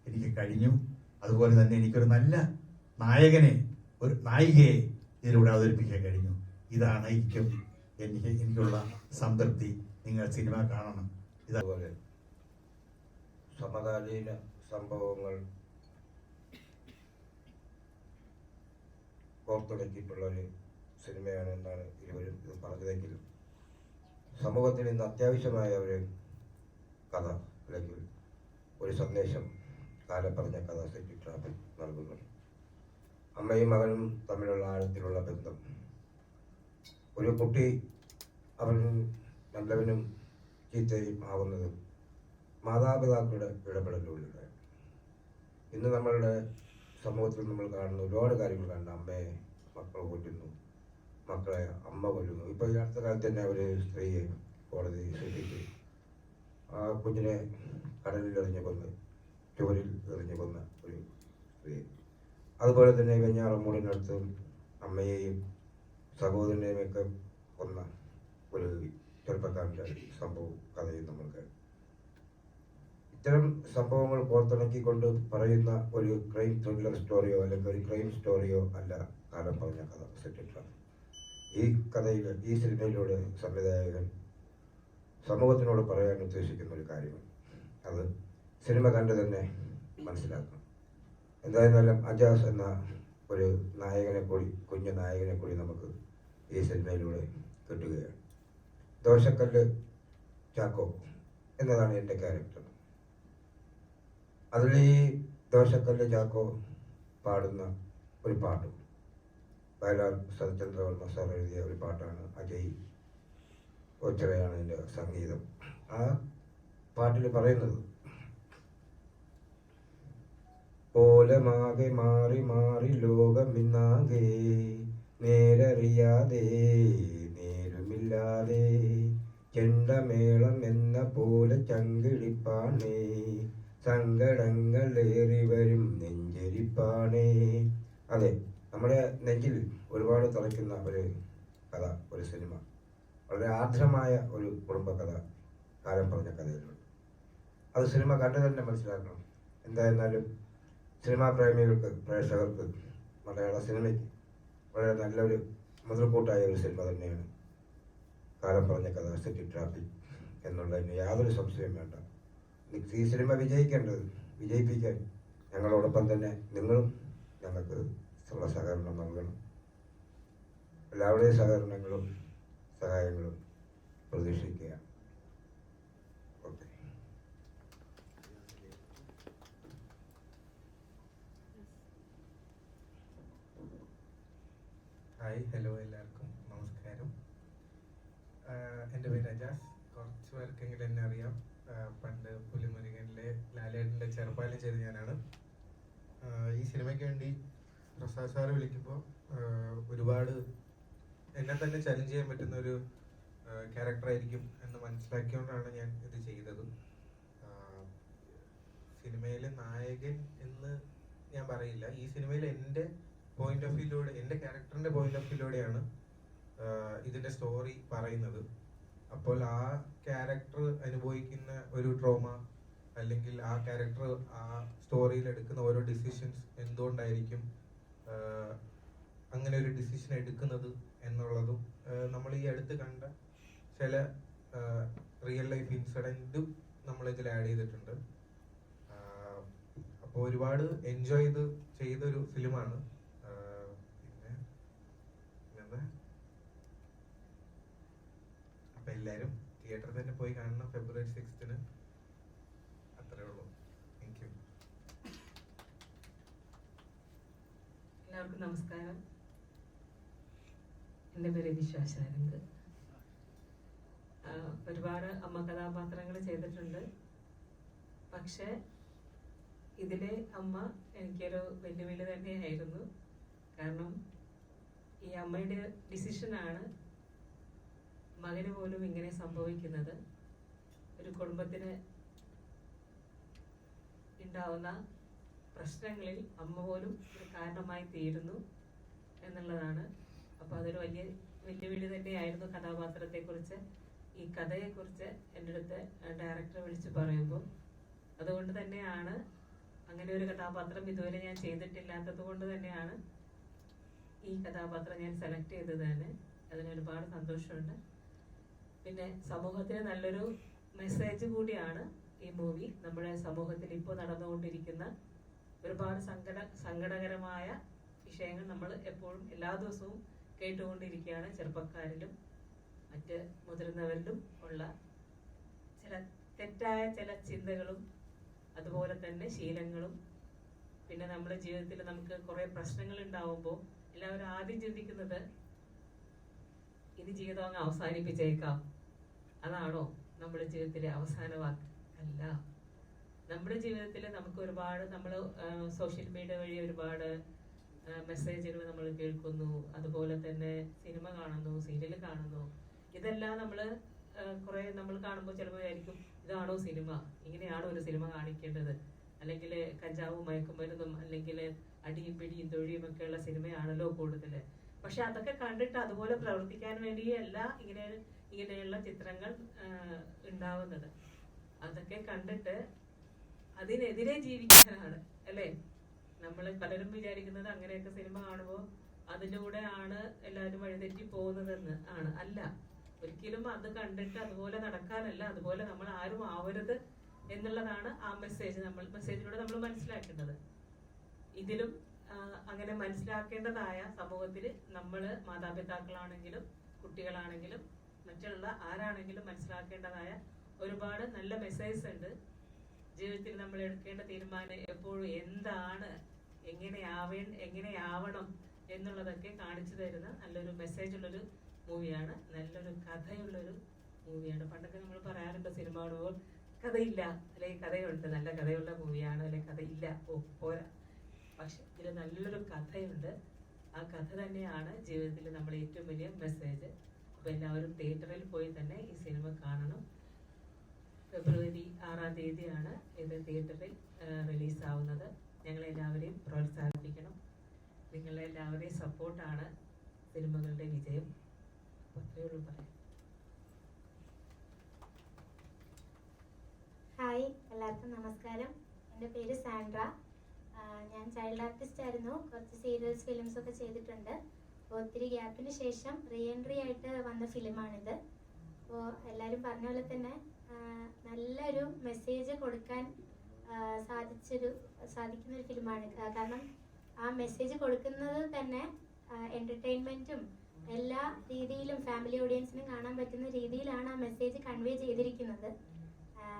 എനിക്ക് കഴിഞ്ഞു. അതുപോലെ തന്നെ എനിക്കൊരു നല്ല ഒരു നായികയെ ഇതിലൂടെ അവതരിപ്പിക്കാൻ കഴിഞ്ഞു. ഇതാണ് എനിക്കുള്ള സംതൃപ്തി. നിങ്ങൾ സിനിമ കാണണം. ഇതുപോലെ സമകാലീന സംഭവങ്ങൾ കോർത്തിണക്കിയിട്ടുള്ള ഒരു സിനിമയാണ് എന്നാണ് ഇരുവരും ഇത് പറഞ്ഞതെങ്കിലും സമൂഹത്തിൽ ഇന്ന് അത്യാവശ്യമായ ഒരു കഥ അല്ലെങ്കിൽ ഒരു സന്ദേശം കാലം പറഞ്ഞ കഥ സിറ്റി ട്രാഫിക് നൽകുന്നുണ്ട്. അമ്മയും മകനും തമ്മിലുള്ള ആഴത്തിലുള്ള ബന്ധം, ഒരു കുട്ടി അവൻ നല്ലവനും ചീത്തയും ആവുന്നത് മാതാപിതാക്കളുടെ ഇടപെടലുകളിലൂടെ. ഇന്ന് നമ്മളുടെ സമൂഹത്തിൽ നമ്മൾ കാണുന്ന ഒരുപാട് കാര്യങ്ങൾ കാണുന്നു. അമ്മയെ മക്കൾ കൊല്ലുന്നു, മക്കളെ അമ്മ കൊല്ലുന്നു. ഇപ്പോൾ ഈ അടുത്ത കാലത്ത് തന്നെ ഒരു സ്ത്രീയെ കോടതി ശിക്ഷിച്ചു. ആ കുഞ്ഞിനെ കടലിൽ എറിഞ്ഞു കൊന്ന്, ചുവരിൽ എറിഞ്ഞു കൊന്ന ഒരു സ്ത്രീ. അതുപോലെ തന്നെ വെഞ്ഞാറമൂടിനടുത്ത് അമ്മയെയും സഹോദരനെയും ഒക്കെ കൊന്ന ഒരു ചെറുപ്പക്കാരൻ്റെ സംഭവം കഥയും നമ്മൾക്ക്. ഇത്തരം സംഭവങ്ങൾ കോർത്തിണക്കിക്കൊണ്ട് പറയുന്ന ഒരു ക്രൈം ത്രില്ലർ സ്റ്റോറിയോ അല്ലെങ്കിൽ ഒരു ക്രൈം സ്റ്റോറിയോ അല്ല കാലം പറഞ്ഞ കഥ സിറ്റി ട്രാഫിക്. ഈ സിനിമയിലൂടെ സംവിധായകൻ സമൂഹത്തിനോട് പറയാൻ ഉദ്ദേശിക്കുന്ന ഒരു കാര്യമാണ്. അത് സിനിമ കണ്ട് തന്നെ മനസ്സിലാക്കണം. എന്തായിരുന്നാലും അജാസ് എന്ന ഒരു കുഞ്ഞു നായകനെ കൂടി നമുക്ക് ഈ സിനിമയിലൂടെ കിട്ടുകയാണ്. ദോശക്കല്ല് ചാക്കോ എന്നതാണ് എൻ്റെ ക്യാരക്ടർ. അതിൽ ഈ ദോശക്കല്ല് ചാക്കോ പാടുന്ന ഒരു പാട്ടും വയലാർ സത്യചന്ദ്രവർമ്മ സാർ എഴുതിയ ഒരു പാട്ടാണ്. അജയ് ഒച്ചറയാണ് എൻ്റെ സംഗീതം. ആ പാട്ടിൽ പറയുന്നത്, ഓലമാകെ മാറി മാറി ലോകമിന്നാകെ, നേരറിയാതെ നേരുമില്ലാതെ, ചെണ്ടമേളം എന്ന പോലെ ചങ്കിടിപ്പാണേ, സങ്കടങ്ങളേറി വരും നെഞ്ചരിപ്പാണേ. അതെ, നമ്മുടെ നെഞ്ചിൽ ഒരുപാട് തറയ്ക്കുന്ന ഒരു കഥ, ഒരു സിനിമ, വളരെ ആർദ്രമായ ഒരു കുടുംബകഥ കാലം പറഞ്ഞ കഥയിലുണ്ട്. അത് സിനിമ കണ്ടു തന്നെ മനസ്സിലാക്കണം. എന്തായിരുന്നാലും സിനിമാ പ്രേമികൾക്ക്, പ്രേക്ഷകർക്ക്, മലയാള സിനിമയ്ക്ക് വളരെ നല്ലൊരു മുതൽക്കൂട്ടായ ഒരു സിനിമ തന്നെയാണ് കാലം പറഞ്ഞ കഥ സിറ്റി ട്രാഫിക് എന്നുള്ളതിന് യാതൊരു സംശയവും വേണ്ട. ഈ സിനിമ വിജയിപ്പിക്കാൻ ഞങ്ങളോടൊപ്പം തന്നെ നിങ്ങളും ഞങ്ങൾക്ക് ഉള്ള സഹകരണം നൽകണം. എല്ലാവരുടെയും സഹകരണങ്ങളും സഹായങ്ങളും പ്രതീക്ഷിക്കുക. ഓക്കെ. ഹായ്, ഹലോ, എല്ലാവർക്കും നമസ്കാരം. എൻ്റെ പേര് അജാസ്. കുറച്ച് പേർക്കെങ്കിലും എന്നെ അറിയാം. പണ്ട് പുലിമുരുകനിലെ ലാലേട്ടൻ്റെ ചെറുപ്പാലം ചെയ്ത് ഞാനാണ്. ഈ സിനിമയ്ക്ക് വേണ്ടി പ്രസാദ് സാറ് വിളിക്കുമ്പോൾ ഒരുപാട് എന്നെ തന്നെ ചലഞ്ച് ചെയ്യാൻ പറ്റുന്ന ഒരു ക്യാരക്ടറായിരിക്കും എന്ന് മനസ്സിലാക്കിയോണ്ടാണ് ഞാൻ ഇത് ചെയ്തത്. സിനിമയിലെ നായകൻ എന്ന് ഞാൻ പറയില്ല. ഈ സിനിമയിൽ എൻ്റെ പോയിന്റ് ഓഫ് വ്യൂയിലൂടെ, എൻ്റെ ക്യാരക്ടറിൻ്റെ പോയിന്റ് ഓഫ് വ്യൂയിലൂടെയാണ് ഇതിൻ്റെ സ്റ്റോറി പറയുന്നത്. അപ്പോൾ ആ ക്യാരക്ടർ അനുഭവിക്കുന്ന ഒരു ട്രോമ, അല്ലെങ്കിൽ ആ ക്യാരക്ടർ ആ സ്റ്റോറിയിൽ എടുക്കുന്ന ഓരോ ഡിസിഷൻസ് എന്തുകൊണ്ടായിരിക്കും അങ്ങനെ ഒരു ഡിസിഷൻ എടുക്കുന്നത് എന്നുള്ളതും നമ്മൾ ഈ അടുത്ത് കണ്ട ചില റിയൽ ലൈഫ് ഇൻസിഡൻറ്റും നമ്മളിതിൽ ആഡ് ചെയ്തിട്ടുണ്ട്. അപ്പോൾ ഒരുപാട് എൻജോയ് ചെയ്തൊരു ഫിലിമാണ്. പിന്നെ അപ്പം എല്ലാവരും തിയേറ്ററിൽ തന്നെ പോയി കാണണം ഫെബ്രുവരി 6-ന്. അത്രേ ഉള്ളൂ. Thank you. എല്ലാവർക്കും നമസ്കാരം. എൻ്റെ പേര് വിശ്വാസാനന്ദ്. ഒരുപാട് അമ്മ കഥാപാത്രങ്ങൾ ചെയ്തിട്ടുണ്ട്. പക്ഷെ ഇതിലെ അമ്മ എനിക്കൊരു വെല്ലുവിളി തന്നെയായിരുന്നു. കാരണം ഈ അമ്മയുടെ ഡിസിഷനാണ് മകന് പോലും ഇങ്ങനെ സംഭവിക്കുന്നത്. ഒരു കുടുംബത്തിന് ഉണ്ടാവുന്ന പ്രശ്നങ്ങളിൽ അമ്മ പോലും ഒരു കാരണമായി തീരുന്നു എന്നുള്ളതാണ്. അപ്പോൾ അതൊരു വലിയ വെല്ലുവിളി തന്നെയായിരുന്നു കഥാപാത്രത്തെക്കുറിച്ച്. ഈ കഥയെക്കുറിച്ച് എൻ്റെ അടുത്ത് ഡയറക്ടർ വിളിച്ച് പറയുമ്പോൾ, അതുകൊണ്ട് തന്നെയാണ് അങ്ങനെ ഒരു കഥാപാത്രം ഇതുവരെ ഞാൻ ചെയ്തിട്ടില്ലാത്തത് കൊണ്ട് തന്നെയാണ് ഈ കഥാപാത്രം ഞാൻ സെലക്ട് ചെയ്തത് തന്നെ. അതിനൊരുപാട് സന്തോഷമുണ്ട്. പിന്നെ സമൂഹത്തിന് നല്ലൊരു മെസ്സേജ് കൂടിയാണ് ഈ മൂവി. നമ്മുടെ സമൂഹത്തിൽ ഇപ്പോൾ നടന്നുകൊണ്ടിരിക്കുന്ന ഒരുപാട് സങ്കടകരമായ വിഷയങ്ങൾ നമ്മൾ എപ്പോഴും എല്ലാ ദിവസവും കേട്ടുകൊണ്ടിരിക്കുകയാണ്. ചെറുപ്പക്കാരിലും മറ്റ് മുതിർന്നവരിലും ഉള്ള ചില തെറ്റായ ചില ചിന്തകളും അതുപോലെ തന്നെ ശീലങ്ങളും. പിന്നെ നമ്മുടെ ജീവിതത്തിൽ നമുക്ക് കുറേ പ്രശ്നങ്ങൾ ഉണ്ടാവുമ്പോൾ എല്ലാവരും ആദ്യം ചിന്തിക്കുന്നത് ഇത് ജീവിതം അങ്ങ് അവസാനിപ്പിച്ചേക്കാം, അതാണോ നമ്മുടെ ജീവിതത്തിലെ അവസാന വാക്ക്? അല്ല. നമ്മുടെ ജീവിതത്തിൽ നമുക്ക് ഒരുപാട്, നമ്മൾ സോഷ്യൽ മീഡിയ വഴി ഒരുപാട് മെസ്സേജുകൾ നമ്മൾ കേൾക്കുന്നു, അതുപോലെ തന്നെ സിനിമ കാണുന്നു, സീരിയൽ കാണുന്നു. ഇതെല്ലാം നമ്മൾ കുറേ നമ്മൾ കാണുമ്പോൾ ചിലപ്പോൾ വിചാരിക്കും ഇതാണോ സിനിമ, ഇങ്ങനെയാണോ ഒരു സിനിമ കാണിക്കേണ്ടത്, അല്ലെങ്കിൽ കഞ്ചാവും മയക്കുമരുന്നും അല്ലെങ്കിൽ അടിയും പിടിയും തൊഴിയും ഒക്കെയുള്ള സിനിമയാണല്ലോ കൂടുതൽ. പക്ഷെ അതൊക്കെ കണ്ടിട്ട് അതുപോലെ പ്രവർത്തിക്കാൻ വേണ്ടിയല്ല ഇങ്ങനെയുള്ള ചിത്രങ്ങൾ ഉണ്ടാവുന്നത്. അതൊക്കെ കണ്ടിട്ട് അതിനെതിരെ ജീവിക്കാനാണ്, അല്ലേ? നമ്മൾ പലരും വിചാരിക്കുന്നത് അങ്ങനെയൊക്കെ സിനിമ കാണുമ്പോൾ അതിൻ്റെ കൂടെ ആണ് എല്ലാവരും വഴിതെറ്റി പോകുന്നതെന്ന് ആണ്. അല്ല, ഒരിക്കലും അത് കണ്ടിട്ട് അതുപോലെ നടക്കാനല്ല, അതുപോലെ നമ്മൾ ആരും ആവരുത് എന്നുള്ളതാണ് ആ മെസ്സേജിലൂടെ നമ്മൾ മനസ്സിലാക്കേണ്ടത്. ഇതിലും അങ്ങനെ മനസ്സിലാക്കേണ്ടതായ സമൂഹത്തിൽ നമ്മൾ മാതാപിതാക്കളാണെങ്കിലും കുട്ടികളാണെങ്കിലും മറ്റുള്ള ആരാണെങ്കിലും മനസ്സിലാക്കേണ്ടതായ ഒരുപാട് നല്ല മെസ്സേജ് ഉണ്ട്. ജീവിതത്തിൽ നമ്മൾ എടുക്കേണ്ട തീരുമാനം എപ്പോഴും എന്താണ്, എങ്ങനെയാവണം എന്നുള്ളതൊക്കെ കാണിച്ചു തരുന്ന നല്ലൊരു മെസ്സേജുള്ളൊരു മൂവിയാണ്. നല്ലൊരു കഥയുള്ളൊരു മൂവിയാണ്. പണ്ടൊക്കെ നമ്മൾ പറയാറുണ്ട് സിനിമ കാണുമ്പോൾ കഥയില്ല, അല്ലെങ്കിൽ കഥയുണ്ട്, നല്ല കഥയുള്ള മൂവിയാണ്, അല്ലെങ്കിൽ കഥയില്ല, പോരാ. പക്ഷെ ഇതിൽ നല്ലൊരു കഥയുണ്ട്. ആ കഥ തന്നെയാണ് ജീവിതത്തിൽ നമ്മൾ ഏറ്റവും വലിയ മെസ്സേജ്. അപ്പോൾ എല്ലാവരും തിയേറ്ററിൽ പോയി തന്നെ ഈ സിനിമ കാണണം. ഫെബ്രുവരി 6-ാം തീയതിയാണ് ഇത് തിയേറ്ററിൽ റിലീസാവുന്നത്. ഞങ്ങളെല്ലാവരെയും പ്രോത്സാഹിപ്പിക്കണം. നിങ്ങളെല്ലാവരെയും സപ്പോർട്ടാണ് സിനിമകളുടെ വിജയം. അത്രയേ ഉള്ളൂ പറയാം. ഹായ്, എല്ലാവർക്കും നമസ്കാരം. എൻ്റെ പേര് സാൻഡ്ര. ഞാൻ ചൈൽഡ് ആർട്ടിസ്റ്റ് ആയിരുന്നു. കുറച്ച് സീരിയൽസ്, ഫിലിംസ് ഒക്കെ ചെയ്തിട്ടുണ്ട്. അപ്പോൾ ഒത്തിരി ഗ്യാപ്പിന് ശേഷം റീ എൻട്രി ആയിട്ട് വന്ന ഫിലിമാണിത്. അപ്പോൾ എല്ലാവരും പറഞ്ഞ പോലെ തന്നെ നല്ലൊരു മെസ്സേജ് കൊടുക്കാൻ സാധിക്കുന്ന ഒരു ഫിലിമാണ്. കാരണം ആ മെസ്സേജ് കൊടുക്കുന്നത് തന്നെ എൻ്റർടൈൻമെൻറ്റും എല്ലാ രീതിയിലും ഫാമിലി ഓഡിയൻസിനും കാണാൻ പറ്റുന്ന രീതിയിലാണ് ആ മെസ്സേജ് കൺവേ ചെയ്തിരിക്കുന്നത്.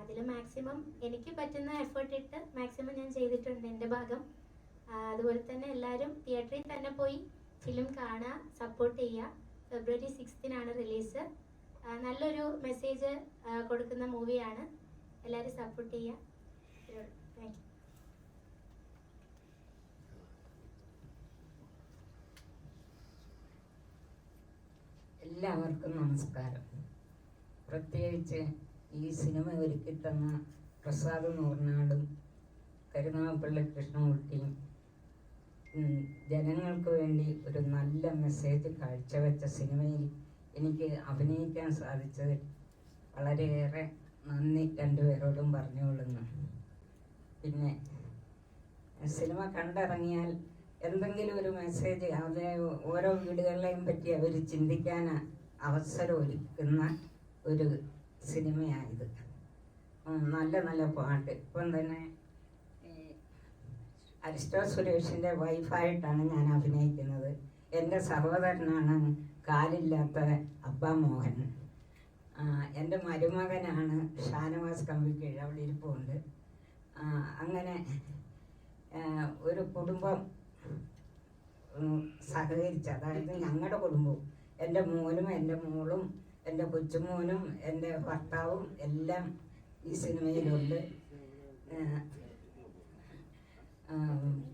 അതിൽ മാക്സിമം എനിക്ക് പറ്റുന്ന എഫേർട്ട് ഇട്ട് മാക്സിമം ഞാൻ ചെയ്തിട്ടുണ്ട് എൻ്റെ ഭാഗം. അതുപോലെ തന്നെ എല്ലാവരും തിയേറ്ററിൽ തന്നെ പോയി ഫിലിം കാണുക, സപ്പോർട്ട് ചെയ്യുക. ഫെബ്രുവരി 6 റിലീസ്. നല്ലൊരു മെസ്സേജ് കൊടുക്കുന്ന മൂവിയാണ്. എല്ലാവരും സപ്പോർട്ട് ചെയ്യുക. Thank you. എല്ലാവർക്കും നമസ്കാരം. പ്രത്യേകിച്ച് ഈ സിനിമ ഒരുക്കിത്തന്ന പ്രസാദ് നൂർനാടും കരുനാഗപ്പള്ളി കൃഷ്ണൻകുട്ടിയും ജനങ്ങൾക്ക് വേണ്ടി ഒരു നല്ല മെസ്സേജ് കാഴ്ചവെച്ച സിനിമയിൽ എനിക്ക് അഭിനയിക്കാൻ സാധിച്ചതിൽ വളരെയേറെ നന്ദി രണ്ടുപേരോടും പറഞ്ഞുകൊള്ളുന്നു. പിന്നെ സിനിമ കണ്ടിറങ്ങിയാൽ എന്തെങ്കിലും ഒരു മെസ്സേജ് അത് ഓരോ വീടുകളെയും പറ്റി അവർ ചിന്തിക്കാൻ അവസരം ഒരുക്കുന്ന ഒരു സിനിമയായത്. നല്ല നല്ല പാട്ട്. ഇപ്പം തന്നെ ഈ അരിസ്റ്റോ സുരേഷിൻ്റെ വൈഫായിട്ടാണ് ഞാൻ അഭിനയിക്കുന്നത്. എൻ്റെ സഹോദരനാണ് കാലില്ലാത്ത അബ്ബ മോഹൻ. എൻ്റെ മരുമകനാണ് ഷാനവാസ് കമ്പിക്കീഴ്, അവിടെ ഇരിപ്പുണ്ട്. അങ്ങനെ ഒരു കുടുംബം സഹകരിച്ച്, അതായത് ഞങ്ങളുടെ കുടുംബവും എൻ്റെ മോനും എൻ്റെ മോളും എൻ്റെ കൊച്ചുമോനും എൻ്റെ ഭർത്താവും എല്ലാം ഈ സിനിമയിലുണ്ട്.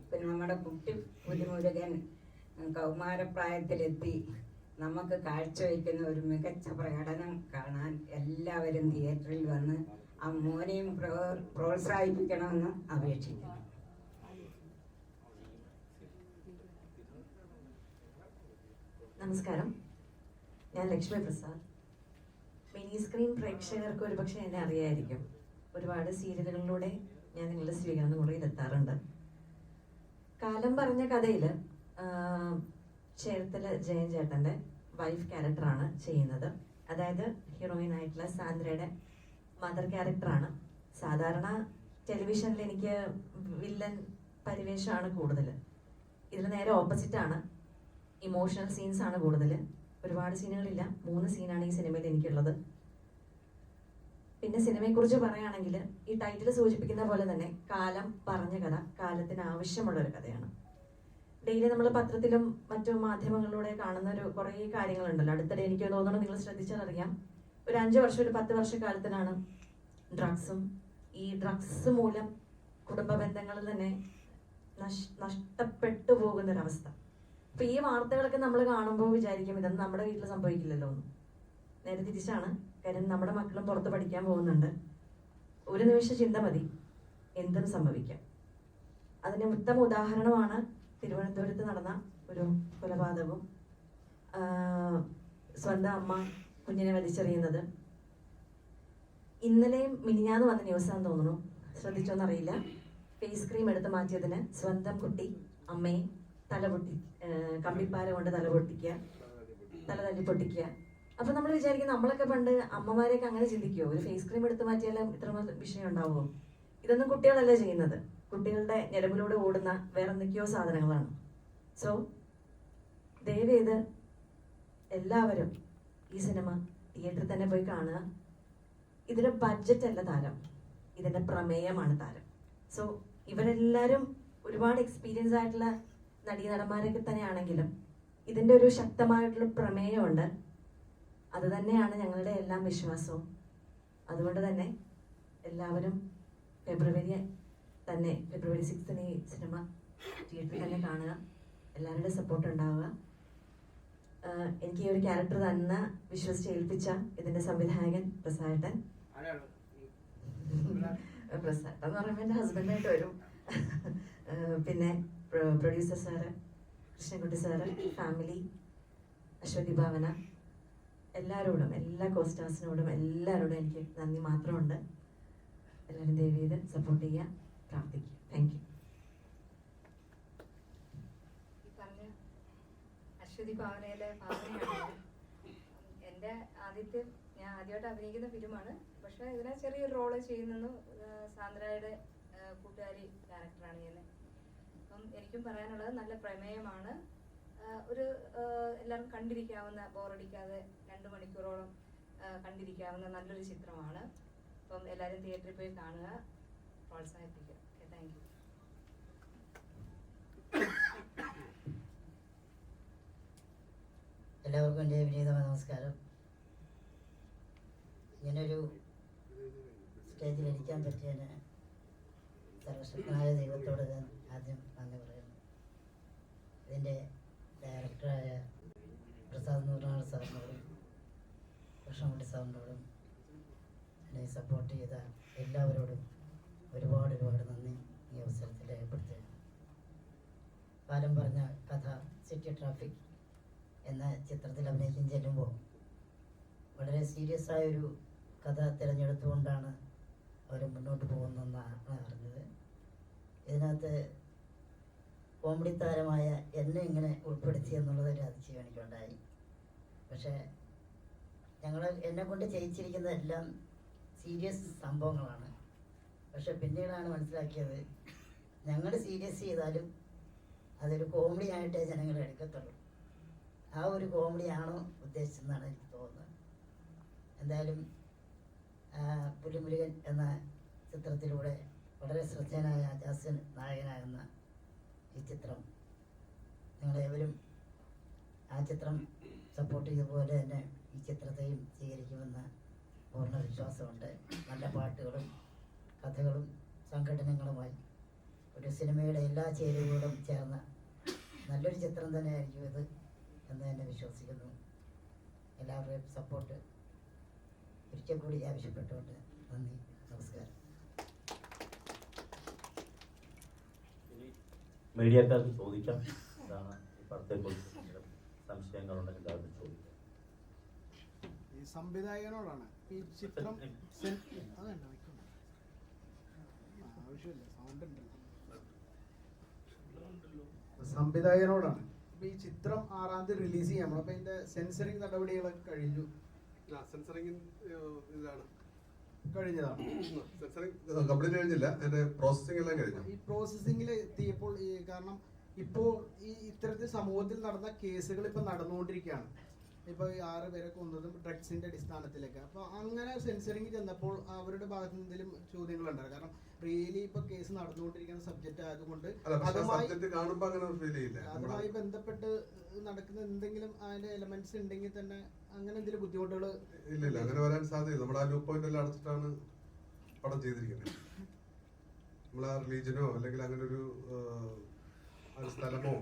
പിന്നെ നമ്മുടെ കുട്ടി പുലിമുരുകൻ കൗമാരപ്രായത്തിലെത്തി നമുക്ക് കാഴ്ചവെക്കുന്ന ഒരു മികച്ച പ്രകടനം കാണാൻ എല്ലാവരും തിയേറ്ററിൽ വന്ന് ആ മോനെയും പ്രോത്സാഹിപ്പിക്കണമെന്ന് അപേക്ഷിക്കുന്നു. നമസ്കാരം, ഞാൻ ലക്ഷ്മി പ്രസാദ്. മിനി സ്ക്രീൻ പ്രേക്ഷകർക്ക് ഒരുപക്ഷെ എന്നെ അറിയായിരിക്കും. ഒരുപാട് സീരിയലുകളിലൂടെ ഞാൻ നിങ്ങളുടെ സ്വീകരണ മുറിയിൽ എത്താറുണ്ട്. കാലം പറഞ്ഞ കഥയിൽ ചേർത്തല ജയൻ ചേട്ടൻ്റെ വൈഫ് ക്യാരക്ടറാണ് ചെയ്യുന്നത്. അതായത് ഹീറോയിൻ ആയിട്ടുള്ള സാന്ദ്രയുടെ മദർ ക്യാരക്ടറാണ്. സാധാരണ ടെലിവിഷനിൽ എനിക്ക് വില്ലൻ പരിവേഷമാണ് കൂടുതൽ. ഇതിൽ നേരെ ഓപ്പോസിറ്റാണ്. ഇമോഷണൽ സീൻസ് ആണ് കൂടുതൽ. ഒരുപാട് സീനുകളില്ല, 3 സീനാണ് ഈ സിനിമയിൽ എനിക്കുള്ളത്. പിന്നെ സിനിമയെക്കുറിച്ച് പറയുകയാണെങ്കിൽ ഈ ടൈറ്റിൽ സൂചിപ്പിക്കുന്ന പോലെ തന്നെ കാലം പറഞ്ഞ കഥ, കാലത്തിന് ആവശ്യമുള്ളൊരു കഥയാണ്. ഡെയിലി നമ്മൾ പത്രത്തിലും മറ്റു മാധ്യമങ്ങളിലൂടെ കാണുന്ന കുറേ കാര്യങ്ങളുണ്ടല്ലോ. അടുത്തിടെ എനിക്ക് തോന്നുന്നു നിങ്ങൾ ശ്രദ്ധിച്ചാൽ അറിയാം, ഒരു 5 വർഷം, ഒരു 10 വർഷക്കാലത്തിലാണ് ഡ്രഗ്സും ഈ ഡ്രഗ്സ് മൂലം കുടുംബ ബന്ധങ്ങളിൽ തന്നെ നഷ്ടപ്പെട്ടു പോകുന്നൊരവസ്ഥ. അപ്പൊ ഈ വാർത്തകളൊക്കെ നമ്മൾ കാണുമ്പോൾ വിചാരിക്കും ഇതൊന്നും നമ്മുടെ വീട്ടിൽ സംഭവിക്കില്ലല്ലോ എന്ന്. നേരെ തിരിച്ചാണ്. കാര്യം നമ്മുടെ മക്കളും പുറത്ത് പഠിക്കാൻ പോകുന്നുണ്ട്. ഒരു നിമിഷ ചിന്ത മതി, എന്തും സംഭവിക്കാം. അതിന് ഉത്തമ ഉദാഹരണമാണ് തിരുവനന്തപുരത്ത് നടന്ന ഒരു കൊലപാതകവും സ്വന്തം അമ്മ കുഞ്ഞിനെ വലിച്ചെറിയുന്നത്. ഇന്നലെയും മിനിഞ്ഞാന്ന് വന്ന ന്യൂസാന്ന് തോന്നുന്നു, ശ്രദ്ധിച്ചോന്നറിയില്ല. ഫേസ് ക്രീം എടുത്ത് മാറ്റിയതിന് സ്വന്തം കുട്ടി അമ്മയെ കമ്പിപ്പാര കൊണ്ട് തല തല്ലി പൊട്ടിക്കുക. അപ്പൊ നമ്മൾ വിചാരിക്കും നമ്മളൊക്കെ പണ്ട് അമ്മമാരെയൊക്കെ അങ്ങനെ ചിന്തിക്കുമോ? ഒരു ഫേസ് ക്രീം എടുത്ത് മാറ്റിയാലും ഇത്രമാത്രം വിഷയം ഉണ്ടാവുമോ? ഇതൊന്നും കുട്ടികളല്ല ചെയ്യുന്നത്. കുട്ടികളുടെ ഞരമ്പിലൂടെ ഓടുന്ന വേറെ എന്തൊക്കെയോ സാധനങ്ങളാണ്. സോ ദയവേത് എല്ലാവരും ഈ സിനിമ തിയേറ്ററിൽ തന്നെ പോയി കാണുക. ഇതിന്റെ ബഡ്ജറ്റ് അല്ല താരം, ഇതിന്റെ പ്രമേയമാണ് താരം. സോ ഇവരെല്ലാവരും ഒരുപാട് എക്സ്പീരിയൻസ് ആയിട്ടുള്ള നടീനടന്മാരൊക്കെ തന്നെയാണെങ്കിലും ഇതിന്റെ ഒരു ശക്തമായിട്ടുള്ള പ്രമേയമുണ്ട്. അത് തന്നെയാണ് ഞങ്ങളുടെ എല്ലാം വിശ്വാസവും. അതുകൊണ്ട് തന്നെ എല്ലാവരും ഫെബ്രുവരി 6 ഈ സിനിമ തിയേറ്ററിൽ തന്നെ കാണുക. എല്ലാവരുടെ സപ്പോർട്ട് ഉണ്ടാവുക. എനിക്ക് ഈ ഒരു ക്യാരക്ടർ തന്നെ വിശ്വസിച്ച് ഏൽപ്പിച്ച ഇതിന്റെ സംവിധായകൻ പ്രസാദേട്ടൻ എന്ന് പറയുമ്പോൾ എൻ്റെ ഹസ്ബൻഡായിട്ട് വരും. പിന്നെ producer sir, Krishnankutty sir, family, Aswathy Bhavana, എല്ലാവരോടും, എല്ലാ കോസ്റ്റാസിനോടും എല്ലാവരോടും എനിക്ക് നന്ദി മാത്രമുണ്ട്. എല്ലാവരും ദയവ് ചെയ്ത് സപ്പോർട്ട് ചെയ്യുക, പ്രാർത്ഥിക്കുക. Thank you. ഈ പറഞ്ഞ അശ്വതി ഭാവനയിലെ ഭാവനയാണ് എൻ്റെ ഞാൻ ആദ്യമായിട്ട് അഭിനയിക്കുന്ന ഫിലിമാണ്. പക്ഷെ ഇതിനെ ചെറിയൊരു റോള് ചെയ്യുന്നത് സാന്ദ്രയുടെ കൂട്ടുകാരി ക്യാരക്ടറാണ് ഞാൻ. അപ്പം എനിക്കും പറയാനുള്ളത് നല്ല പ്രമേയമാണ്. ഒരു എല്ലാവർക്കും കണ്ടിരിക്കാവുന്ന, ബോറടിക്കാതെ 2 മണിക്കൂറോളം കണ്ടിരിക്കാവുന്ന നല്ലൊരു ചിത്രമാണ്. അപ്പം എല്ലാവരും തിയേറ്ററിൽ പോയി കാണുക, പ്രോത്സാഹിപ്പിക്കുക. Okay, thank you. എല്ലാവർക്കും എൻ്റെ വിനീതമായ നമസ്കാരം. ഇങ്ങനൊരു സ്റ്റേജിൽ ഇരിക്കാൻ പറ്റിയതിന് സർവശക്തനായ ദൈവത്തോട് ഞാൻ ആദ്യം നന്ദി പറയുന്നു. ഇതിൻ്റെ ഡയറക്ടറായ പ്രസാദ് നൂറാൾ സാറിനോടും കൃഷ്ണൻകുട്ടി സാറിനോടും എന്നെ സപ്പോർട്ട് ചെയ്ത എല്ലാവരോടും ഒരുപാട് നന്ദി ഈ അവസരത്തിൽ രേഖപ്പെടുത്തുകയാണ്. കാലം പറഞ്ഞ കഥ സിറ്റി ട്രാഫിക് എന്ന ചിത്രത്തിൽ അഭിനയിക്കാൻ ചെല്ലുമ്പോൾ വളരെ സീരിയസ് ആയൊരു കഥ തിരഞ്ഞെടുത്തുകൊണ്ടാണ് അവർ മുന്നോട്ട് പോകുന്നതെന്നാണ് അറിഞ്ഞത്. ഇതിനകത്ത് കോമഡി താരമായ എന്നെ ഇങ്ങനെ ഉൾപ്പെടുത്തി എന്നുള്ളതൊരു അതിശയം എനിക്കുണ്ടായി. പക്ഷേ എന്നെ കൊണ്ട് ചെയ്യിച്ചിരിക്കുന്നതെല്ലാം സീരിയസ് സംഭവങ്ങളാണ്. പക്ഷെ പിന്നീടാണ് മനസ്സിലാക്കിയത് ഞങ്ങൾ സീരിയസ് ചെയ്താലും അതൊരു കോമഡി ആയിട്ടേ ജനങ്ങൾ എടുക്കത്തുള്ളൂ. ആ ഒരു കോമഡിയാണോ ഉദ്ദേശിച്ചതെന്നാണ് എനിക്ക് തോന്നുന്നത്. എന്തായാലും പുലിമുരുകൻ എന്ന ചിത്രത്തിലൂടെ വളരെ ശ്രദ്ധേയനായ അജാസ് നായകനാകുന്ന ഈ ചിത്രം നിങ്ങളേവരും ആ ചിത്രം സപ്പോർട്ട് ചെയ്തതുപോലെ തന്നെ ഈ ചിത്രത്തെയും സ്വീകരിക്കുമെന്ന് പൂർണ്ണ വിശ്വാസമുണ്ട്. നല്ല പാട്ടുകളും കഥകളും സംഘടനകളുമായി ഒരു സിനിമയുടെ എല്ലാ ചേരുവകളും ചേർന്ന നല്ലൊരു ചിത്രം തന്നെയായിരിക്കും ഇത് എന്ന് തന്നെ വിശ്വസിക്കുന്നു. എല്ലാവരുടെയും സപ്പോർട്ട് ഒരിക്കൽ കൂടി ആവശ്യപ്പെട്ടുകൊണ്ട് നന്ദി, നമസ്കാരം. മീഡിയക്കാർക്ക് ചോദിക്കാം, എന്താണ് ഈ പടത്തെക്കുറിച്ച് സംശയങ്ങളുണ്ടെങ്കിൽ എല്ലാവരും ചോദിക്കാം. ഈ സംവിധായകനോടാണ് ഈ ചിത്രം ആവശ്യമില്ല, സൗണ്ട് ഉണ്ടല്ലോ. സംവിധായകനോടാണ് അപ്പൊ ഈ ചിത്രം 6-ാം തീയതി റിലീസ് ചെയ്യാം. അപ്പൊ ഇതിന്റെ സെൻസറിങ് നടപടികളൊക്കെ കഴിഞ്ഞു. കഴിഞ്ഞതാണ്. കംപ്ലീറ്റ് കഴിഞ്ഞില്ല, അതിന്റെ പ്രോസസ്സിംഗ് എല്ലാം കഴിഞ്ഞു. ഈ പ്രോസസ്സിംഗിൽ എത്തിയപ്പോൾ കാരണം ഇപ്പോൾ ഈ ഇത്തരത്തിൽ സമൂഹത്തിൽ നടന്ന കേസുകൾ ഇപ്പൊ നടന്നുകൊണ്ടിരിക്കുകയാണ്. ഇപ്പൊ 6 പേരെ കൊന്നതും ഡ്രഗ്സിന്റെ അടിസ്ഥാനത്തിലൊക്കെ. അപ്പൊ അങ്ങനെ സെൻസറിങ് ചെന്നപ്പോൾ അവരുടെ ഭാഗത്ത് നിന്ന് എന്തെങ്കിലും ചോദ്യങ്ങളുണ്ടായിരുന്നു. കാരണം റിയലി ഇപ്പൊ കേസ് നടന്നുകൊണ്ടിരിക്കുന്ന സബ്ജക്റ്റ് ആയതുകൊണ്ട് അതുമായി ബന്ധപ്പെട്ട് നടക്കുന്ന എന്തെങ്കിലും അതിന്റെ എലമെന്റ്സ് ഉണ്ടെങ്കിൽ തന്നെ അങ്ങനെ എന്തെങ്കിലും ബുദ്ധിമുട്ടുകൾ ഇല്ല. അങ്ങനെ വരാൻ സാധ്യത. നമ്മുടെ ആ ലൂ പോയിന്റ് എല്ലാം അടച്ചിട്ടാണ് പടം ചെയ്തിരിക്കുന്നത്. നമ്മളാ റിലീജിയനോ അല്ലെങ്കിൽ അങ്ങനെ ഒരു സ്ഥലമോ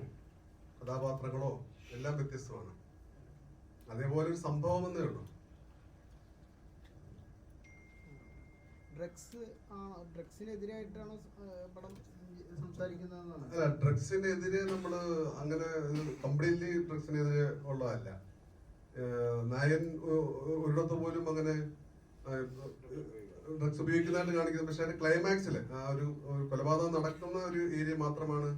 കഥാപാത്രങ്ങളോ എല്ലാം വ്യത്യസ്തമാണ്. അതേപോലെ ഒരു സംഭവം എന്നേ ഉള്ളൂ. ഡ്രഗ്സിനെതിരായിട്ടാണ് പടം സംസാരിക്കുന്നതെന്നാണ്. അല്ല, ഡ്രഗ്സിനെതിരെ നമ്മള് അങ്ങനെ കംപ്ലീറ്റ്ലി ഡ്രഗ്സിനെതിരെ ഉള്ളതല്ല. നായൻ ഒരിടത്ത് പോലും അങ്ങനെ ഡ്രഗ്സ് ഉപയോഗിക്കുന്നതായിട്ട് കാണിക്കുന്നത്. പക്ഷെ അതിന്റെ ക്ലൈമാക്സില് ആ ഒരു കൊലപാതകം നടക്കുന്ന ഒരു ഏരിയ മാത്രമാണ്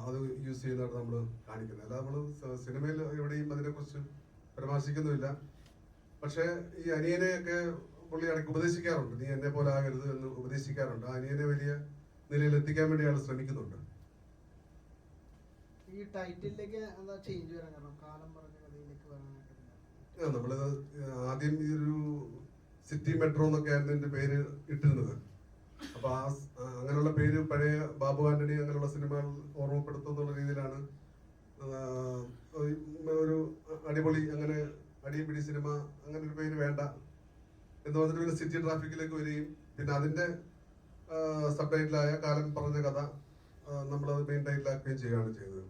അത് യൂസ് ചെയ്യുന്നതായിട്ട് നമ്മൾ കാണിക്കുന്നത്. അല്ലാതെ നമ്മൾ സിനിമയിൽ എവിടെയും അതിനെക്കുറിച്ച് പരാമർശിക്കുന്നുമില്ല. പക്ഷെ ഈ അനിയനെയൊക്കെ പുള്ളി ഇടയ്ക്ക് ഉപദേശിക്കാറുണ്ട്. നീ എന്നെ പോലെ ആകരുത് എന്ന് ഉപദേശിക്കാറുണ്ട്. ആ അനിയനെ വലിയ നിലയിൽ എത്തിക്കാൻ വേണ്ടി അയാൾ ശ്രമിക്കുന്നുണ്ട്. ഈ ടൈറ്റിലേക്ക് എന്താ ചേഞ്ച് വരാൻ കാരണം? കാലം പറഞ്ഞ കഥയിലേക്ക് വരാനായിട്ട് നമ്മള് ആദ്യം ഈ ഒരു സിറ്റി മെട്രോ എന്നൊക്കെ ആയിരുന്നു ഇതിന്റെ പേര് ഇട്ടിരുന്നത്. അപ്പൊ അങ്ങനെയുള്ള പേര് പഴയ ബാബു ആന്റണി അങ്ങനെയുള്ള സിനിമകൾ ഓർമ്മപ്പെടുത്തുന്നുള്ള രീതിയിലാണ് ഒരു അടിപൊളി അങ്ങനെ അടിപിടി സിനിമ അങ്ങനെ ഒരു പേര് വേണ്ട എന്ന് പറഞ്ഞിട്ട് പിന്നെ സിറ്റി ട്രാഫിക്കിലേക്ക് വരികയും പിന്നെ അതിന്റെ സബ് ടൈറ്റിലായ കാലം പറഞ്ഞ കഥ നമ്മളത് മെയിൻ ടൈറ്റിലാക്കുകയും ചെയ്യുകയാണ് ചെയ്തത്.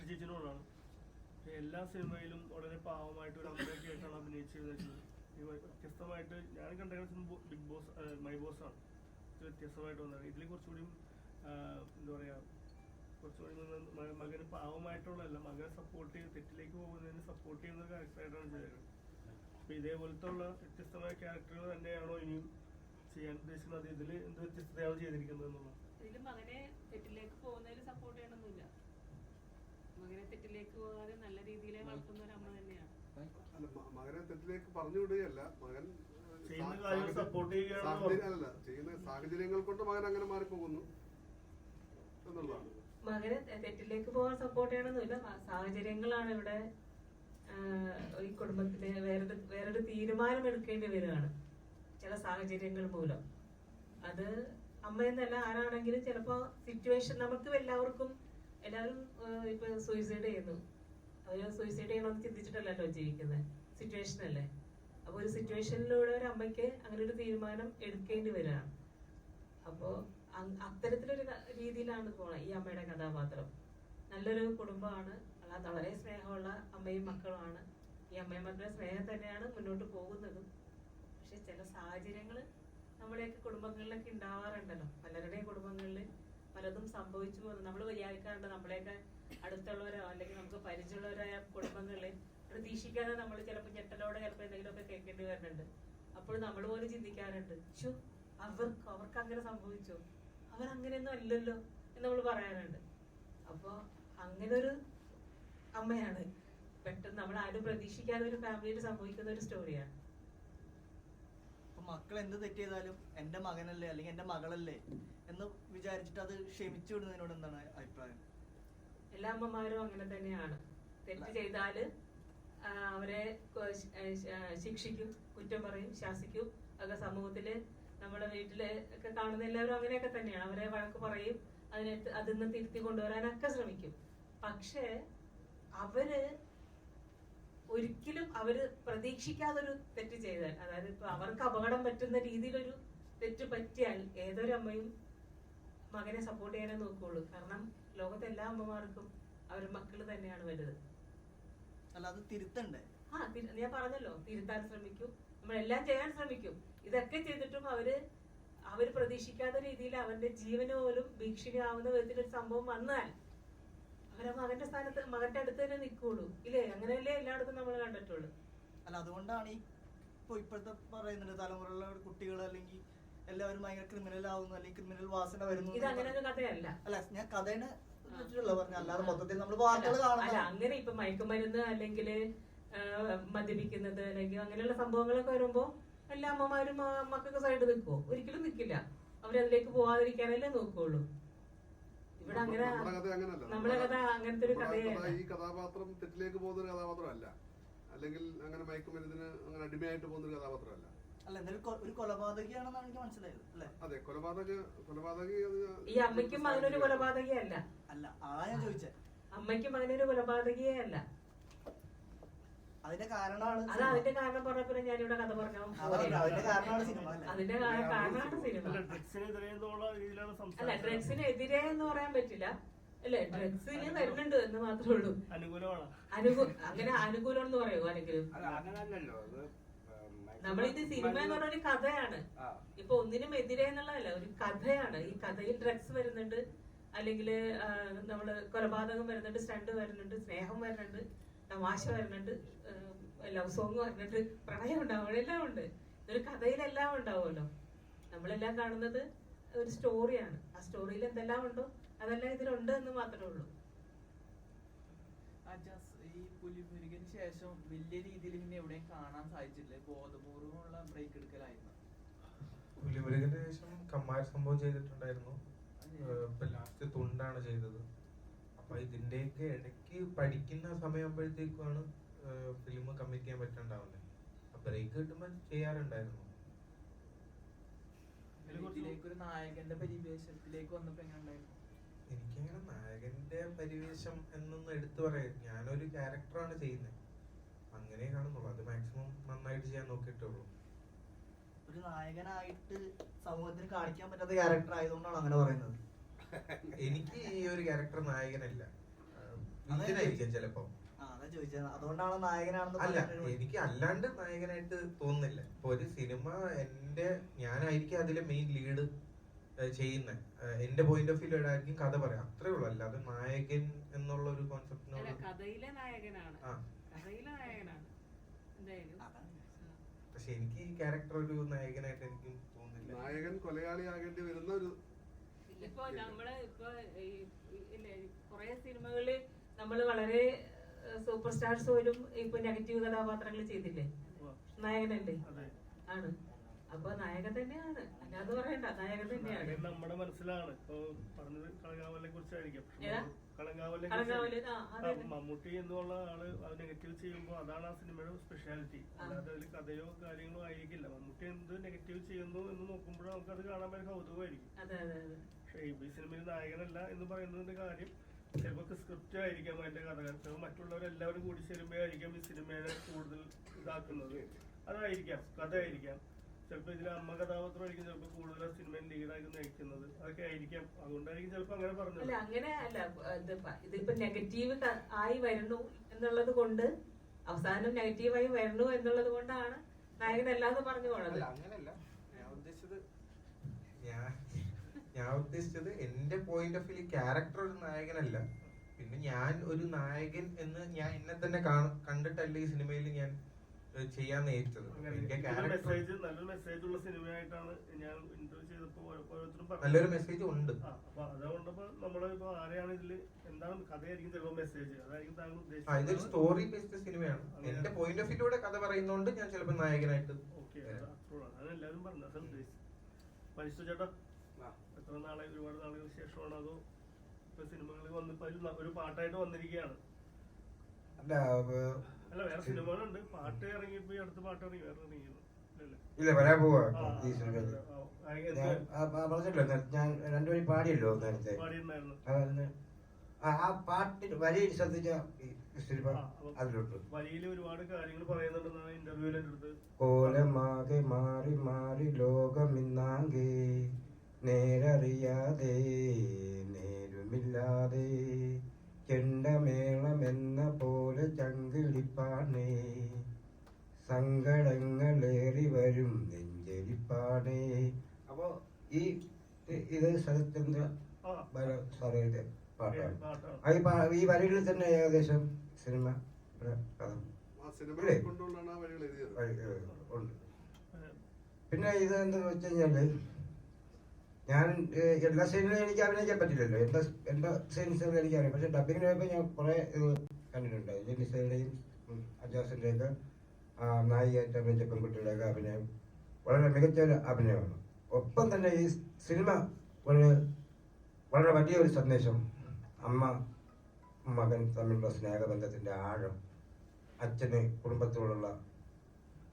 ചേച്ചിനോടാണ്. എല്ലാ സിനിമയിലും വളരെ പാവമായിട്ട് ഒരു അമ്മയൊക്കെ ആയിട്ടാണ് അഭിനയിച്ചിരുന്നത്. വ്യത്യസ്തമായിട്ട് ഞാൻ കണ്ട ബിഗ് ബോസ് മൈ ബോസ് ആണ് വ്യത്യസ്തമായിട്ട് വന്നത്. ഇതിൽ കുറച്ചുകൂടി എന്താ പറയുക, കുറച്ചുകൂടി മകന് പാവമായിട്ടുള്ളതല്ല, മകനെ സപ്പോർട്ട് ചെയ്ത് തെറ്റിലേക്ക് പോകുന്നതിന് സപ്പോർട്ട് ചെയ്യുന്ന ഒരു ക്യാരക്ടറായിട്ടാണ് ചെയ്തത്. അപ്പൊ ഇതേപോലത്തെ ഉള്ള വ്യത്യസ്തമായ ക്യാരക്ടറുകൾ തന്നെയാണോ ഇനിയും ചെയ്യാൻ ഉദ്ദേശിക്കുന്നത്? ഇതിൽ എന്ത് വ്യത്യസ്തതയാണ് ചെയ്തിരിക്കുന്നത് എന്നുള്ളത്? ഇതിൽ മകനെ തെറ്റിലേക്ക് പോകുന്നതിൽ സപ്പോർട്ട് ചെയ്യണമെന്നില്ല. മകനെ തെറ്റിലേക്ക് പോകാതെ നല്ല രീതിയിൽ വളർത്തുന്ന ഒരു അമ്മ തന്നെയാണ്. അല്ല, മകനെ തെറ്റിലേക്ക് പറഞ്ഞു വിടുകയല്ല, മകൻ ചെയ്യുന്ന കാര്യങ്ങൾ സപ്പോർട്ട് ചെയ്യുകയാണോ? അല്ല, ചെയ്യുന്ന സാഹചര്യങ്ങൾ കൊണ്ട് മകൻ അങ്ങനെ മാറിപ്പോകുന്നു എന്നുള്ളതാണ്. മകനെ തെറ്റിലേക്ക് പോകാൻ സപ്പോർട്ട് ചെയ്യണമെന്നില്ല. സാഹചര്യങ്ങളാണ് ഇവിടെ ഈ കുടുംബത്തിന് വേറൊരു തീരുമാനം എടുക്കേണ്ടി വരികയാണ് ചില സാഹചര്യങ്ങൾ മൂലം. അത് അമ്മയെന്നല്ല, ആരാണെങ്കിലും ചിലപ്പോ സിറ്റുവേഷൻ, നമുക്ക് എല്ലാവരും ഇപ്പൊ സൂയിസൈഡ് ചെയ്യുന്നു. അവര് സൂയിസൈഡ് ചെയ്യണമെന്ന് ചിന്തിച്ചിട്ടല്ലോ ജീവിക്കുന്നത്, സിറ്റുവേഷൻ അല്ലേ. അപ്പൊ ഒരു സിറ്റുവേഷനിലൂടെ ഒരു അമ്മയ്ക്ക് അങ്ങനെ ഒരു തീരുമാനം എടുക്കേണ്ടി വരികയാണ്. അപ്പോ അത്തരത്തിലൊരു രീതിയിലാണ് പോണത് ഈ അമ്മയുടെ കഥാപാത്രം. നല്ലൊരു കുടുംബമാണ്, അല്ലാതെ വളരെ സ്നേഹമുള്ള അമ്മയും മക്കളുമാണ്. ഈ അമ്മയും മക്കളുടെ സ്നേഹം തന്നെയാണ് മുന്നോട്ട് പോകുന്നതും. പക്ഷെ ചില സാഹചര്യങ്ങൾ നമ്മുടെയൊക്കെ കുടുംബങ്ങളിലൊക്കെ ഉണ്ടാവാറുണ്ടല്ലോ. പലരുടെയും കുടുംബങ്ങളിൽ പലതും സംഭവിച്ചു പോകുന്നു. നമ്മൾ വിചാരിക്കാറുണ്ട് നമ്മളെയൊക്കെ അടുത്തുള്ളവരോ അല്ലെങ്കിൽ നമുക്ക് പരിചയമുള്ളവരായ കുടുംബങ്ങളിൽ പ്രതീക്ഷിക്കാതെ നമ്മൾ ചിലപ്പോൾ ഞെട്ടലോടെ ചിലപ്പോൾ എന്തെങ്കിലുമൊക്കെ കേൾക്കേണ്ടി വരുന്നുണ്ട്. അപ്പോൾ നമ്മൾ പോലും ചിന്തിക്കാറുണ്ട്, ശോ അവർക്ക് അങ്ങനെ സംഭവിച്ചോ, അവരങ്ങനെയൊന്നും അല്ലല്ലോ എന്ന് നമ്മൾ പറയാറുണ്ട്. അപ്പോൾ അങ്ങനെ ഒരു അമ്മയാണ് പെട്ടെന്ന് നമ്മൾ ആരും പ്രതീക്ഷിക്കാതെ ഒരു ഫാമിലിയിൽ സംഭവിക്കുന്ന ഒരു സ്റ്റോറിയാണ്. മക്കൾ എന്ത് തെറ്റ് ചെയ്താലും എൻ്റെ മകനല്ലേ അല്ലെങ്കിൽ എൻ്റെ മകളല്ലേ എന്ന് വിചാരിച്ചിട്ട് അത് ക്ഷമിച്ചു വിടുന്നതിനോട് എന്താണ് അഭിപ്രായം? എല്ലാ അമ്മമാരും അങ്ങനെ തന്നെയാണ്. തെറ്റ് ചെയ്താല് അവരെ ശിക്ഷിക്കും, കുറ്റം പറയും, ശാസിക്കും ഒക്കെ. സമൂഹത്തില് നമ്മുടെ വീട്ടില് ഒക്കെ കാണുന്ന എല്ലാവരും അങ്ങനെയൊക്കെ തന്നെയാണ്. അവരെ വഴക്ക് പറയും, അതിന്ന് തിരുത്തി കൊണ്ടുവരാനൊക്കെ ശ്രമിക്കും. പക്ഷേ അവര് ഒരിക്കലും പ്രതീക്ഷിക്കാതൊരു തെറ്റ് ചെയ്താൽ, അതായത് ഇപ്പൊ അവർക്ക് അപകടം പറ്റുന്ന രീതിയിലൊരു തെറ്റ് പറ്റിയാൽ ഏതൊരു അമ്മയും മകനെ സപ്പോർട്ട് ചെയ്യാനേ നോക്കുള്ളൂ. കാരണം ലോകത്തെ എല്ലാ അമ്മമാർക്കും അവരുടെ മക്കള് തന്നെയാണ് വലുത്. അല്ല, അത് തിരുത്തണ്ടേ? ഞാൻ പറഞ്ഞല്ലോ, തിരുത്താൻ ശ്രമിക്കും, നമ്മളെല്ലാം ചെയ്യാൻ ശ്രമിക്കും. ഇതൊക്കെ ചെയ്തിട്ടും അവര് പ്രതീക്ഷിക്കാത്ത രീതിയിൽ അവന്റെ ജീവന് പോലും ഭീഷണിയാവുന്ന വിധത്തിലൊരു സംഭവം വന്നാൽ അവരെ മകന്റെ സ്ഥാനത്ത്, മകന്റെ അടുത്ത് തന്നെ നിൽക്കുള്ളൂ. ഇല്ലേ? അങ്ങനെയല്ലേ എല്ലായിടത്തും നമ്മൾ കണ്ടിട്ടുള്ളൂ. അല്ല, അതുകൊണ്ടാണ് ഇപ്പോഴത്തെ പറയുന്നുണ്ട് തലമുറയിലുള്ള കുട്ടികൾ അല്ലെങ്കിൽ എല്ലാവരും ഭയങ്കര ക്രിമിനൽ ആവുന്നു അല്ലെങ്കിൽ ക്രിമിനൽ വാസന വരുന്നു. ഇത് അങ്ങനെ ഒരു കഥയല്ല. അല്ല, ഞാൻ കഥേനെ പറഞ്ഞു, അല്ലാതെ മൊത്തത്തിൽ നമ്മൾ വാർത്തകൾ കാണുന്നില്ല. അങ്ങനെ ഇപ്പൊ മയക്കുമരുന്ന് അല്ലെങ്കിൽ മദ്യപിക്കുന്നത് അല്ലെങ്കിൽ അങ്ങനെയുള്ള സംഭവങ്ങളൊക്കെ വരുമ്പോ എല്ലാ അമ്മമാരും മക്കൾക്ക് സൈഡ് നിൽക്കുവോ? ഒരിക്കലും നിൽക്കില്ല. അവരതിലേക്ക് പോവാതിരിക്കാനല്ലേ നോക്കുള്ളൂ. ഇവിടെ അങ്ങനെ നമ്മളെ കഥ അങ്ങനത്തെ ഒരു കഥയല്ല. ഈ കഥാപാത്രം തെറ്റിലേക്ക് പോകുന്ന ഒരു കഥാപാത്രമല്ല, അല്ലെങ്കിൽ അങ്ങനെ മയക്കുമരുന്നിന് അങ്ങനെ അടിമയായിട്ട് പോകുന്ന ഒരു കഥാപാത്രമല്ല. അല്ല, എന്തായാലും ഒരു കൊലപാതകയാണെന്നാണ് എനിക്ക് മനസ്സിലായത് അല്ലേ? അതെ, കൊലപാതകി. ഈ അമ്മയ്ക്കും മകനൊരു കൊലപാതകയല്ല. അല്ല, അതാ ഞാൻ ചോദിച്ചേ. അമ്മയ്ക്കും മകനൊരു കൊലപാതകയേ അല്ല. അതിന്റെ കാരണമാണ് അതിന്റെ കാരണം പറഞ്ഞപ്പോ ഞാനിവിടെ കഥ പറഞ്ഞു. അതിന്റെ കാരണമാണ് സിനിമ. അതിന്റെ കാരണമാണ് സിനിമ. അല്ല, ഡ്രഗ്സിനെതിരെ എന്ന് പറയാൻ പറ്റില്ല അല്ലെ. ഡ്രഗ്സിന് വരുന്നുണ്ട് എന്ന് മാത്രമേ ഉള്ളൂ. അങ്ങനെ അനുകൂലം എന്ന് പറയുമോ? ആരെങ്കിലും നമ്മളിത് സിനിമ എന്ന് പറഞ്ഞ ഒരു കഥയാണ്. ഇപ്പൊ ഒന്നിനും എതിരെ എന്നുള്ളതല്ല, ഒരു കഥയാണ്. ഈ കഥയിൽ ഡ്രഗ്സ് വരുന്നുണ്ട്, അല്ലെങ്കിൽ നമ്മള് കൊലപാതകം വരുന്നുണ്ട്, സ്റ്റണ്ട് വരുന്നുണ്ട്, സ്നേഹം വരുന്നുണ്ട്, തമാശ വരുന്നുണ്ട്, ലവ് സോങ് വരുന്നുണ്ട്, പ്രണയം ഉണ്ടാവും, എല്ലാം ഉണ്ട്. ഇതൊരു കഥയിലെല്ലാം ഉണ്ടാവുമല്ലോ. നമ്മളെല്ലാം കാണുന്നത് ഒരു സ്റ്റോറിയാണ്. ആ സ്റ്റോറിയിൽ എന്തെല്ലാം ഉണ്ടോ അതെല്ലാം ഇതിലുണ്ട് എന്ന് മാത്രമേ ഉള്ളൂ. ഈ പുലിമുരുകന് ശേഷം വലിയ രീതിയിൽ പിന്നെ എവിടെയും കാണാൻ സാധിച്ചില്ല. ബോധപൂർവമുള്ള ബ്രേക്ക് എടുക്കലായിരുന്നു. പുലിമുരുകന്റെ ശേഷം കമ്മാര സംഭവം ചെയ്തിട്ടുണ്ടായിരുന്നു. ഇപ്പൊ ലാസ്റ്റ് തുണ്ടാണ് ചെയ്തത്. അപ്പൊ ഇതിന്റെയൊക്കെ ഇടയ്ക്ക് പഠിക്കുന്ന സമയമാകുമ്പോഴത്തേക്കാണ് ഫിലിം കമ്മിറ്റ് ചെയ്യാൻ പറ്റാണ്ടാവുന്നത്. ബ്രേക്ക് കിട്ടുമ്പോൾ ചെയ്യാറുണ്ടായിരുന്നു. ഇതിലേക്കൊരു നായകന്റെ പരിവേഷത്തിലേക്ക് വന്നപ്പോ എങ്ങനെ ഉണ്ടായിരുന്നു? എനിക്കങ്ങനെ നായകന്റെ പരിവേഷം എന്നൊന്നും എടുത്തു പറയാം. ഞാനൊരു ക്യാരക്ടറാണ് ചെയ്യുന്നത്, അങ്ങനെ കാണുന്നുള്ളൂ. അത് മാക്സിമം നന്നായിട്ട് ചെയ്യാൻ നോക്കിയിട്ടുള്ളൂ. ഒരു നായകനായിട്ട് സമൂഹത്തിന് കാണിക്കാൻ പറ്റാത്ത ക്യാരക്ടർ ആയതുകൊണ്ടാണ് അങ്ങനെ പറയുന്നത്. എനിക്ക് ഈ ഒരു ക്യാരക്ടർ നായകനല്ല, വില്ലനായിരിക്കും ചിലപ്പോ. അതാ ചോദിച്ചത്, അതുകൊണ്ടാണ് നായകനാണെന്ന് അല്ല, പറഞ്ഞത്. എനിക്ക് അല്ലാണ്ട് നായകനായിട്ട് തോന്നുന്നില്ല. ഇപ്പൊ ഒരു സിനിമ ഞാനായിരിക്കും അതിലെ മെയിൻ ലീഡ് ചെയ്യുന്നത്. എന്റെ പോയിന്റ് ഓഫ് വ്യൂ ആയിരിക്കും കഥ പറയാം, അത്രേ ഉള്ളൂ. അല്ലാതെ നായകൻ എന്നുള്ള ഒരു കോൺസെപ്റ്റിനോട് കഥയിലെ നായകനാണ്, കഥയിലെ നായകനാണ് എന്തായാലും. പക്ഷെ എനിക്ക് ഈ ക്യാരക്ടർ ഒരു നായകനായിട്ട് എനിക്ക് തോന്നുന്നില്ല. നായകൻ കൊലയാളിയാകേണ്ടി വരുന്ന ഒരു ഇപ്പൊ നമ്മള് ഇപ്പൊ കൊറേ സിനിമകളില് നമ്മള് വളരെ സൂപ്പർ സ്റ്റാർസ് പോലും ഇപ്പൊ നെഗറ്റീവ് കഥാപാത്രങ്ങൾ ചെയ്തില്ലേ, നായകനല്ലേ ആണ്. അപ്പൊ നായകൻ തന്നെയാണ്, അല്ലാതെ പറയണ്ട, നായകൻ തന്നെയാണ്. നമ്മുടെ മനസ്സിലാണ്. ഇപ്പൊ പറഞ്ഞത് കളങ്കാവലിനെ കുറിച്ചായിരിക്കും. മമ്മൂട്ടി എന്നുള്ള ആള് അത് നെഗറ്റീവ് ചെയ്യുമ്പോൾ അതാണ് ആ സിനിമയുടെ സ്പെഷ്യാലിറ്റി. അല്ലാതെ അതിൽ കഥയോ കാര്യങ്ങളോ ആയിരിക്കില്ല. മമ്മൂട്ടി എന്ത് നെഗറ്റീവ് ചെയ്യുന്നു എന്ന് നോക്കുമ്പോഴും നമുക്ക് അത് കാണാൻ ഭയങ്കര കൗതുകമായിരിക്കും. പക്ഷെ ഈ സിനിമയിൽ നായകനല്ല എന്ന് പറയുന്നതിന്റെ കാര്യം ചിലപ്പോൾ സ്ക്രിപ്റ്റ് ആയിരിക്കാം അതിന്റെ കഥകൾ. മറ്റുള്ളവരെല്ലാവരും കൂടി ചേരുമ്പോഴായിരിക്കാം ഈ സിനിമയെ കൂടുതൽ ഇതാക്കുന്നത്. അതായിരിക്കാം, കഥ ആയിരിക്കാം. ചിലപ്പോ ഇതിൽ അമ്മ കഥാപാത്രമായിരിക്കും ചിലപ്പോൾ കൂടുതൽ സിനിമയിൽ ലീഡാക്കി നയിക്കുന്നത്. അതൊക്കെ ആയിരിക്കാം, അതുകൊണ്ടായിരിക്കും ചിലപ്പോ അങ്ങനെ പറഞ്ഞത്. അല്ല, അങ്ങനെ അല്ല. ഇതിപ്പോ നെഗറ്റീവ് ആയി വരുന്നു എന്നുള്ളത് കൊണ്ട്, അവസാനം നെഗറ്റീവായി വരുന്നു എന്നുള്ളത് കൊണ്ടാണ് നായകനല്ലാതെ പറഞ്ഞു പോണത്. അങ്ങനല്ല ഞാൻ ഉദ്ദേശിച്ചത് എന്റെ പോയിന്റ് ഓഫ് വ്യൂ ക്യാരക്ടർ ഒരു നായകനല്ല. പിന്നെ ഞാൻ ഒരു നായകൻ എന്ന് ഞാൻ എന്നെ തന്നെ കണ്ടിട്ടല്ല ഈ സിനിമയിൽ ഞാൻ ചെയ്യാൻ നേരിട്ടത്. നല്ലൊരു മെസ്സേജ് ഉള്ള സിനിമയായിട്ടാണ് ഞാൻ ഇന്റർവ്യൂ ചെയ്തപ്പോ ഓരോരുത്തരും പറഞ്ഞു. നല്ലൊരു മെസ്സേജ് ഉണ്ട്. അപ്പൊ അതുകൊണ്ടപ്പോ നമ്മളിപ്പോ ആരെയാണ് ഇതില് എന്താണ് കഥയായിരിക്കും ചിലപ്പോ മെസ്സേജ്, അതായിരിക്കും താങ്കൾ ഉദ്ദേശിച്ചത്. ഇതൊരു സ്റ്റോറി ബേസ്ഡ് സിനിമയാണ്. എന്റെ പോയിന്റ് ഓഫ് വ്യൂടെ കഥ പറയുന്നോണ്ട് ഞാൻ ചിലപ്പോ നായകനായിട്ട്. അതാണ് എല്ലാവരും പറഞ്ഞത്, അതാണ് ഉദ്ദേശിച്ചത്. മനുഷ്യ ചേട്ടാ, എത്ര നാളെ, ഒരുപാട് നാളുകൾക്ക് ശേഷമാണ് അതോ ഇപ്പൊ സിനിമകളിൽ വന്നിപ്പോ ഒരു പാട്ടായിട്ട് വന്നിരിക്കുകയാണ്? അല്ല, വേറെ സിനിമകളുണ്ട്. പാട്ട് ഇറങ്ങിയപ്പോ അടുത്ത പാട്ട് ഇറങ്ങി, വേറെ ഇറങ്ങിയത് ഇല്ല, വരാൻ പോവാ ഈ സിനിമയിൽ. പറഞ്ഞല്ലോ, ഞാൻ രണ്ടുപേരും പാടിയല്ലോ നേരത്തെ. ആ പാട്ടിൽ വരിയിൽ ശ്രദ്ധിച്ച സിനിമ അതിലുണ്ട്. വരിയിൽ ഒരുപാട് കാര്യങ്ങൾ പറയുന്നുണ്ടെന്നാണ് ഇന്റർവ്യൂവിൽ എൻ്റെ അടുത്ത്. കോലമാകെ മാറി മാറി ലോകമിന്നാകെ, നേരറിയാതെ നേരുമില്ലാതെ, ചെണ്ടമേളമെന്ന പോലെ ചങ്കിളിപ്പാണേ, സങ്കടങ്ങളേറി വരും നെഞ്ചരിപ്പാണേ. അപ്പോ ഇത് ശരത്ചന്ദ്ര സാറിന്റെ പാട്ടാണ്. ഈ വരികളിൽ തന്നെ ഏകദേശം സിനിമ ഉണ്ട്. പിന്നെ ഇത് എന്താന്ന് വെച്ച് കഴിഞ്ഞാല്, ഞാൻ എല്ലാ സീനിലും എനിക്ക് അഭിനയിക്കാൻ പറ്റില്ലല്ലോ. എന്റെ സീൻസുകൾ എനിക്കറിയാം. പക്ഷെ ഡബിങ്ങിന് പോയപ്പോൾ ഞാൻ കുറെ ഇത് കണ്ടിട്ടുണ്ട്. ജെന്നിസയുടെയും അജാസിന്റെയൊക്കെ നായികയായിട്ട് അഭിനയിച്ച പെൺകുട്ടികളുടെയൊക്കെ അഭിനയം വളരെ മികച്ച ഒരു അഭിനയമാണ്. ഒപ്പം തന്നെ ഈ സിനിമ വളരെ വലിയൊരു സന്ദേശം, അമ്മ മകൻ തമ്മിലുള്ള സ്നേഹബന്ധത്തിന്റെ ആഴം, അച്ഛന് കുടുംബത്തോടുള്ള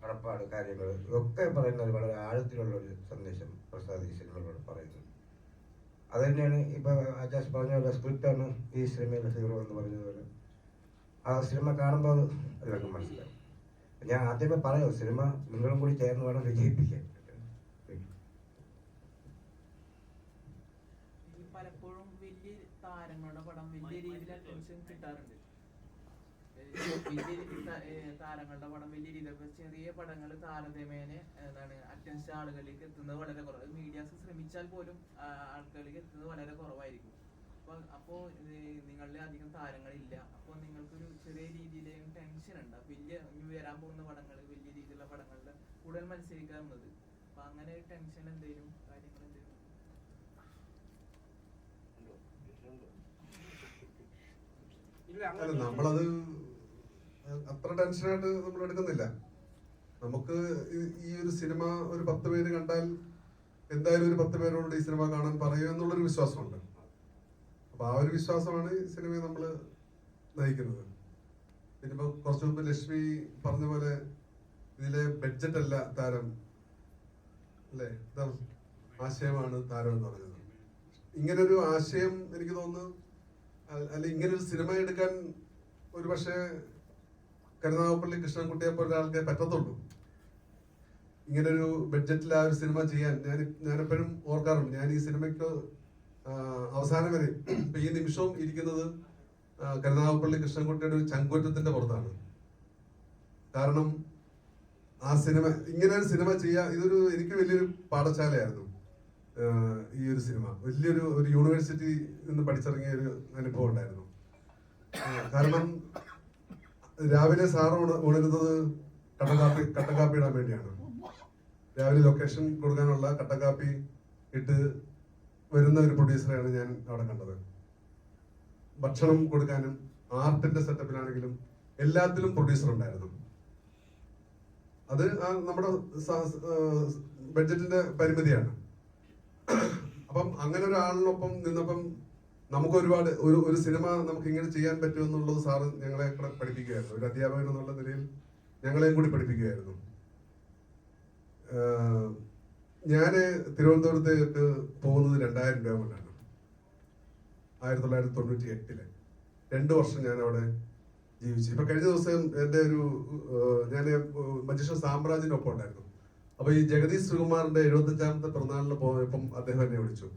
കടപ്പാട്, കാര്യങ്ങൾ ഇതൊക്കെ പറയുന്ന ഒരു വളരെ ആഴത്തിലുള്ള ഒരു സന്ദേശം പ്രസാദ് ഈ സിനിമയിലൂടെ പറയുന്നത്. അത് തന്നെയാണ് ഇപ്പൊ അജാസ് പറഞ്ഞ പോലെ സ്ക്രിപ്റ്റാണ് ഈ സിനിമയിലെ ഹീറോ എന്ന് പറഞ്ഞതുപോലെ. ആ സിനിമ കാണുമ്പോൾ അത് എല്ലാവർക്കും മനസ്സിലാവും. ഞാൻ ആദ്യമേ പറയാം, സിനിമ നിങ്ങളും കൂടി ചേർന്ന് വേണം വിജയിപ്പിക്കാൻ. പലപ്പോഴും വലിയ താരങ്ങളുടെ പടം വലിയ രീതിയിൽ അറ്റൻഷൻ കിട്ടാറുണ്ട്. താരങ്ങളുടെ പടം വലിയ രീതിയിൽ, ചെറിയ പടങ്ങൾ താരതമ്യേന അറ്റൻഷൻ ആളുകളിലേക്ക് എത്തുന്നത് വളരെ കുറവ്. മീഡിയാസ് ശ്രമിച്ചാൽ പോലും ആളുകളിലേക്ക് എത്തുന്നത് വളരെ കുറവായിരിക്കും. അപ്പോ നിങ്ങളുടെ അധികം താരങ്ങളില്ല. അപ്പോൾ നിങ്ങൾക്കൊരു ചെറിയ രീതിയിലും ടെൻഷൻ ഉണ്ട്. വലിയ വരാൻ പോകുന്ന പടങ്ങൾ, വലിയ രീതിയിലുള്ള പടങ്ങളിൽ കൂടുതൽ മത്സരിക്കാറുള്ളത്. അപ്പൊ അങ്ങനെ ടെൻഷൻ എന്തെങ്കിലും കാര്യങ്ങൾ എന്തെങ്കിലും? അല്ല, നമ്മളത് അത്ര ടെൻഷനായിട്ട് നമ്മൾ എടുക്കുന്നില്ല. നമുക്ക് ഈ ഒരു സിനിമ ഒരു 10 പേര് കണ്ടാൽ എന്തായാലും ഒരു 10 പേരോട് ഈ സിനിമ കാണാൻ പറയും എന്നുള്ളൊരു വിശ്വാസമുണ്ട്. അപ്പൊ ആ ഒരു വിശ്വാസമാണ് ഈ സിനിമയെ നമ്മൾ നയിക്കുന്നത്. പിന്നിപ്പോ കുറച്ചു മുമ്പ് ലക്ഷ്മി പറഞ്ഞ പോലെ ഇതിലെ ബഡ്ജറ്റ് അല്ല താരം, അല്ലേ, ആശയമാണ് താരം എന്ന് പറഞ്ഞത്. ഇങ്ങനൊരു ആശയം എനിക്ക് തോന്നുന്നു, അല്ല ഇങ്ങനൊരു സിനിമ എടുക്കാൻ ഒരു പക്ഷേ കരുനാഗപ്പള്ളി കൃഷ്ണൻകുട്ടിയെ പോലെ ഒരാൾക്ക് പറ്റത്തുള്ളൂ. ഇങ്ങനൊരു ബഡ്ജറ്റിൽ ആ ഒരു സിനിമ ചെയ്യാൻ ഞാനെപ്പോഴും ഓർക്കാറുണ്ട്. ഞാൻ ഈ സിനിമയ്ക്ക് അവസാനം വരെ ഇപ്പൊ ഈ നിമിഷവും ഇരിക്കുന്നത് കരുനാഗപ്പള്ളി കൃഷ്ണൻകുട്ടിയുടെ ഒരു ചങ്കൂറ്റത്തിന്റെ പുറത്താണ്. കാരണം ആ സിനിമ, ഇങ്ങനെ ഒരു സിനിമ എനിക്ക് വലിയൊരു പാഠശാലയായിരുന്നു. ഈ ഒരു സിനിമ ഒരു യൂണിവേഴ്സിറ്റി നിന്ന് പഠിച്ചിറങ്ങിയ ഒരു അനുഭവം ഉണ്ടായിരുന്നു. കാരണം രാവിലെ സാറ് ഉണരുന്നത് കട്ടക്കാപ്പി ഇടാൻ വേണ്ടിയാണ്. രാവിലെ ലൊക്കേഷൻ കൊടുക്കാനുള്ള കട്ടക്കാപ്പി ഇട്ട് വരുന്ന ഒരു പ്രൊഡ്യൂസറെയാണ് ഞാൻ അവിടെ കണ്ടത്. ഭക്ഷണം കൊടുക്കാനും ആർട്ടിന്റെ സെറ്റപ്പിലാണെങ്കിലും എല്ലാത്തിലും പ്രൊഡ്യൂസർ ഉണ്ടായിരുന്നു. അത് നമ്മുടെ ബഡ്ജറ്റിന്റെ പരിമിതിയാണ്. അപ്പം അങ്ങനെ ഒരാളിനൊപ്പം നിന്നപ്പം നമുക്ക് ഒരുപാട് ഒരു സിനിമ നമുക്ക് ഇങ്ങനെ ചെയ്യാൻ പറ്റുമെന്നുള്ളത് സാറ് ഞങ്ങളെ പഠിപ്പിക്കുകയായിരുന്നു. ഒരു അധ്യാപകൻ എന്നുള്ള നിലയിൽ ഞങ്ങളെയും കൂടി പഠിപ്പിക്കുകയായിരുന്നു. ഞാൻ തിരുവനന്തപുരത്തേക്ക് പോകുന്നത് 2000 രൂപ കൊണ്ടാണ്. 1998 2 വർഷം ഞാൻ അവിടെ ജീവിച്ചു. ഇപ്പൊ കഴിഞ്ഞ ദിവസം എൻ്റെ ഞാൻ മജീഷ സാമ്രാജിന്റെ ഒപ്പം ഉണ്ടായിരുന്നു. അപ്പൊ ഈ ജഗദീഷ് ശ്രീകുമാറിന്റെ 75ാമത്തെ പിറന്നാളിന് പോയപ്പം അദ്ദേഹം എന്നെ വിളിച്ചു.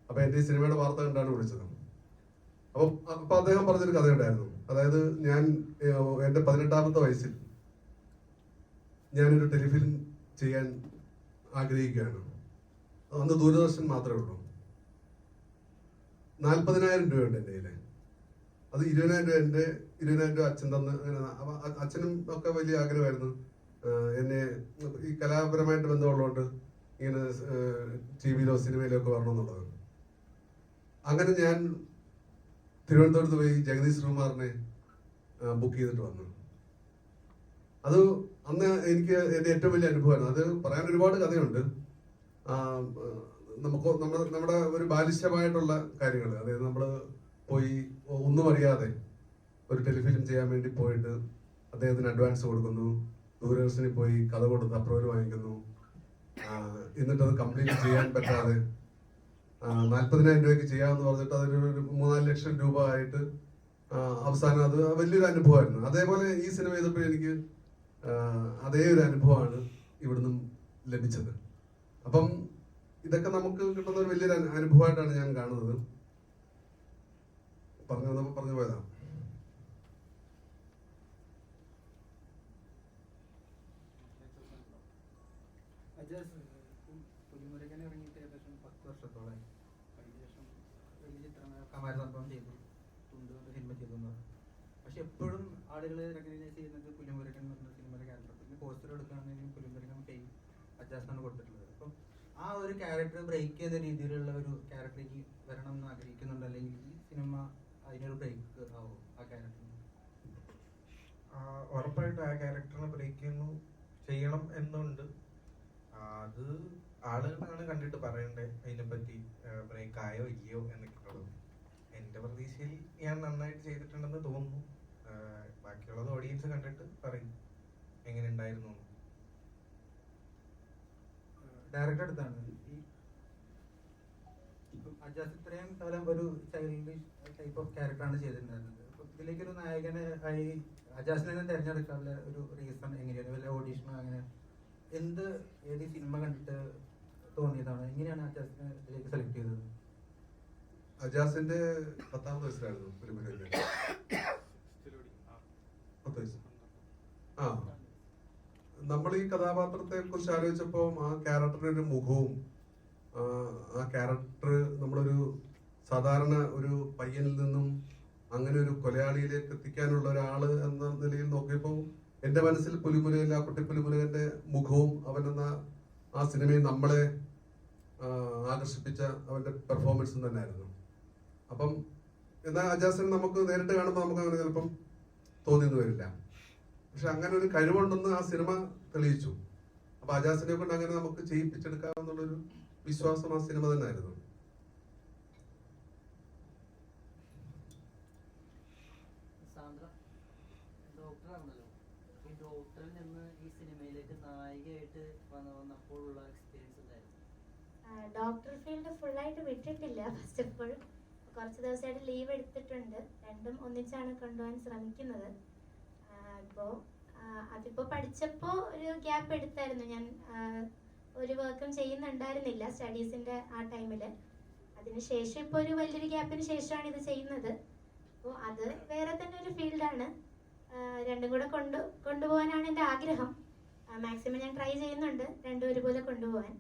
അപ്പൊ എന്റെ ഈ സിനിമയുടെ വാർത്ത കണ്ടാണ് വിളിച്ചത്. അപ്പൊ അദ്ദേഹം പറഞ്ഞൊരു കഥയുണ്ടായിരുന്നു. അതായത് ഞാൻ എന്റെ 18ാമത്തെ വയസ്സിൽ ഞാനൊരു ടെലിഫിലിം ചെയ്യാൻ ആഗ്രഹിക്കുകയാണ്. അന്ന് ദൂരദർശൻ മാത്രമേ ഉള്ളൂ. 40,000 രൂപയുണ്ട് എൻ്റെ കയ്യില്. അത് 20,000 രൂപ എൻ്റെ 20,000 രൂപ അച്ഛൻ തന്ന്. അച്ഛനും ഒക്കെ വലിയ ആഗ്രഹമായിരുന്നു എന്നെ ഈ കലാപരമായിട്ട് ബന്ധമുള്ളതുകൊണ്ട് ഇങ്ങനെ TV-ലോ സിനിമയിലോ ഒക്കെ വരണമെന്നുള്ളത്. അങ്ങനെ ഞാൻ തിരുവനന്തപുരത്ത് പോയി ജഗദീഷ് ശ്രീകുമാറിനെ ബുക്ക് ചെയ്തിട്ട് വന്നു. അത് അന്ന് എനിക്ക് എൻ്റെ ഏറ്റവും വലിയ അനുഭവമായിരുന്നു. അത് പറയാൻ ഒരുപാട് കഥയുണ്ട്. നമ്മുടെ ഒരു ബാലിശ്യമായിട്ടുള്ള കാര്യങ്ങൾ, അതായത് നമ്മൾ പോയി ഒന്നും അറിയാതെ ഒരു ടെലിഫിലിം ചെയ്യാൻ വേണ്ടി പോയിട്ട് അദ്ദേഹത്തിന് അഡ്വാൻസ് കൊടുക്കുന്നു, ദൂരദർശനിൽ പോയി കഥ കൊടുത്ത് അപ്രൂവൽ വാങ്ങിക്കുന്നു, എന്നിട്ട് അത് കംപ്ലീറ്റ് ചെയ്യാൻ പറ്റാതെ 40,000 രൂപയ്ക്ക് ചെയ്യാമെന്ന് പറഞ്ഞിട്ട് അതൊരു 3-4 ലക്ഷം രൂപ ആയിട്ട് അവസാനം അത് വലിയൊരു അനുഭവമായിരുന്നു. അതേപോലെ ഈ സിനിമ ചെയ്തപ്പോൾ എനിക്ക് അതേ ഒരു അനുഭവമാണ് ഇവിടുന്ന് ലഭിച്ചത്. അപ്പം ഇതൊക്കെ നമുക്ക് കിട്ടുന്ന ഒരു വലിയൊരു അനുഭവമായിട്ടാണ് ഞാൻ കാണുന്നത്. പറഞ്ഞു പോയതാ. പുലിമുരുകൻ ഇറങ്ങിയിട്ട് ഏകദേശം 10 വർഷത്തോളമായി. അതിനുശേഷം വലിയ ചിത്രങ്ങൾ കമാരസംഭവം ചെയ്തു, തുണ്ട് സിനിമ ചെയ്തു എന്ന് പറഞ്ഞു. പക്ഷെ എപ്പോഴും ആളുകൾ റെക്കഗ്നൈസ് ചെയ്യുന്നത് പുലിമുരുകൻ എന്ന് പറഞ്ഞ സിനിമയുടെ ക്യാരക്ടർ. പിന്നെ പോസ്റ്റർ എടുക്കുകയാണെങ്കിലും പുലിമുരുകൻ കൈ അജാസാണ് കൊടുത്തിട്ടുള്ളത്. അപ്പം ആ ഒരു ക്യാരക്ടർ ബ്രേക്ക് ചെയ്ത രീതിയിലുള്ള ഒരു ക്യാരക്ടറിലേക്ക് വരണം എന്ന് ആഗ്രഹിക്കുന്നുണ്ട്, അല്ലെങ്കിൽ ഈ സിനിമ അതിനൊരു ബ്രേക്ക് ആവും ആ ക്യാരക്ടറിന്? ഉറപ്പായിട്ടും ആ ക്യാരക്ടറിനെ ബ്രേക്ക് ചെയ്യണം എന്നുണ്ട്. അത് ആളുകളാണ് കണ്ടിട്ട് പറയണ്ടേ അതിനെപ്പറ്റി ബ്രേക്ക് ആയോ ഇല്ലയോ എന്നൊക്കെയുള്ളത്. എൻ്റെ പ്രതീക്ഷയിൽ ഞാൻ നന്നായിട്ട് ചെയ്തിട്ടുണ്ടെന്ന് തോന്നുന്നു. ബാക്കിയുള്ളത് ഓഡിയൻസ് കണ്ടിട്ട് പറയും എങ്ങനെ ഉണ്ടായിരുന്നു. ഡയറക്ടർ അടുത്താണ് ഈ അജാസ് ഇത്രയും കാലം ഒരു ചൈൽഡിഷ് ടൈപ്പ് ഓഫ് ക്യാരക്ടറാണ് ചെയ്തിട്ടുണ്ടായിരുന്നത്. അപ്പൊ ഇതിലേക്കൊരു നായകനെ ആയി അജാസിനെ തിരഞ്ഞെടുക്കാനുള്ള ഒരു റീസൺ എങ്ങനെയാണ്? വല്ല ഓഡീഷനോ അങ്ങനെ ഏത് സിനിമ കണ്ടിട്ട് തോന്നിയതാണ്? എങ്ങനെയാണ് അജാസിനെ ഇതിലേക്ക് സെലക്ട് ചെയ്തത്? അജാസിന്റെ 10ാമത്തെ വയസ്സിലായിരുന്നു പുലിമുരുകൻ. 10 വയസ്സ്. നമ്മൾ ഈ കഥാപാത്രത്തെ കുറിച്ച് ആലോചിച്ചപ്പോൾ ആ ക്യാരക്ടറിന്റെ ഒരു മുഖവും ആ ക്യാരക്ടർ നമ്മളൊരു സാധാരണ ഒരു പയ്യനിൽ നിന്നും അങ്ങനെ ഒരു കൊലയാളിയിലേക്ക് എത്തിക്കാനുള്ള ഒരാള് എന്ന നിലയിൽ നോക്കിയപ്പോൾ എന്റെ മനസ്സിൽ പുലിമുരുകൻ, ആ കുട്ടി പുലിമുരുകന്റെ മുഖവും അവനെന്ന ആ സിനിമയിൽ നമ്മളെ ആകർഷിപ്പിച്ച അവന്റെ പെർഫോമൻസും തന്നെയായിരുന്നു. അപ്പം എന്നാൽ അജാസിനെ നമുക്ക് നേരിട്ട് കാണുമ്പോൾ നമുക്ക് അങ്ങനെ ചിലപ്പം തോന്നിയെന്ന് വരില്ല. പക്ഷെ അങ്ങനെ ഒരു കഴിവുണ്ടെന്ന് ആ സിനിമ തെളിയിച്ചു. അപ്പൊ അജാസിനെ കൊണ്ട് അങ്ങനെ നമുക്ക് ചെയ്യിപ്പിച്ചെടുക്കാമെന്നുള്ളൊരു വിശ്വാസം ആ സിനിമ തന്നെ ആയിരുന്നു. ഡോക്ടറാണല്ലോ, ഈ ഡോക്ടറിൽ നിന്ന് ഈ സിനിമയിലേക്ക് നായികയായിട്ട് വന്നപ്പോഴുള്ള എക്സ്പീരിയൻസ് എന്തായിരുന്നു? ഡോക്ടർ ഫീൽഡ് ഫുള്ളായിട്ട് വിട്ടിട്ടില്ല. ഫസ്റ്റ് ഓഫ് ഓൾ കുറച്ച് ദിവസമായിട്ട് ലീവ് എടുത്തിട്ടുണ്ട്. രണ്ടും ഒന്നിച്ചാണ് കൊണ്ടുപോകാൻ ശ്രമിക്കുന്നത്. അതിപ്പോൾ പഠിച്ചപ്പോൾ ഒരു ഗ്യാപ്പ് എടുത്തായിരുന്നു. ഞാൻ ഒരു വർക്കും ചെയ്യുന്നുണ്ടായിരുന്നില്ല സ്റ്റഡീസിൻ്റെ ആ ടൈമിൽ. അതിനുശേഷം ഇപ്പോൾ ഒരു വലിയൊരു ഗ്യാപ്പിന് ശേഷമാണ് ഇത് ചെയ്യുന്നത്. അപ്പോൾ അത് വേറെ തന്നെ ഒരു ഫീൽഡാണ്. രണ്ടും കൂടെ കൊണ്ടുപോകാനാണ് എൻ്റെ ആഗ്രഹം. മാക്സിമം ഞാൻ ട്രൈ ചെയ്യുന്നുണ്ട് രണ്ടും ഒരുപോലെ കൊണ്ടുപോകാൻ.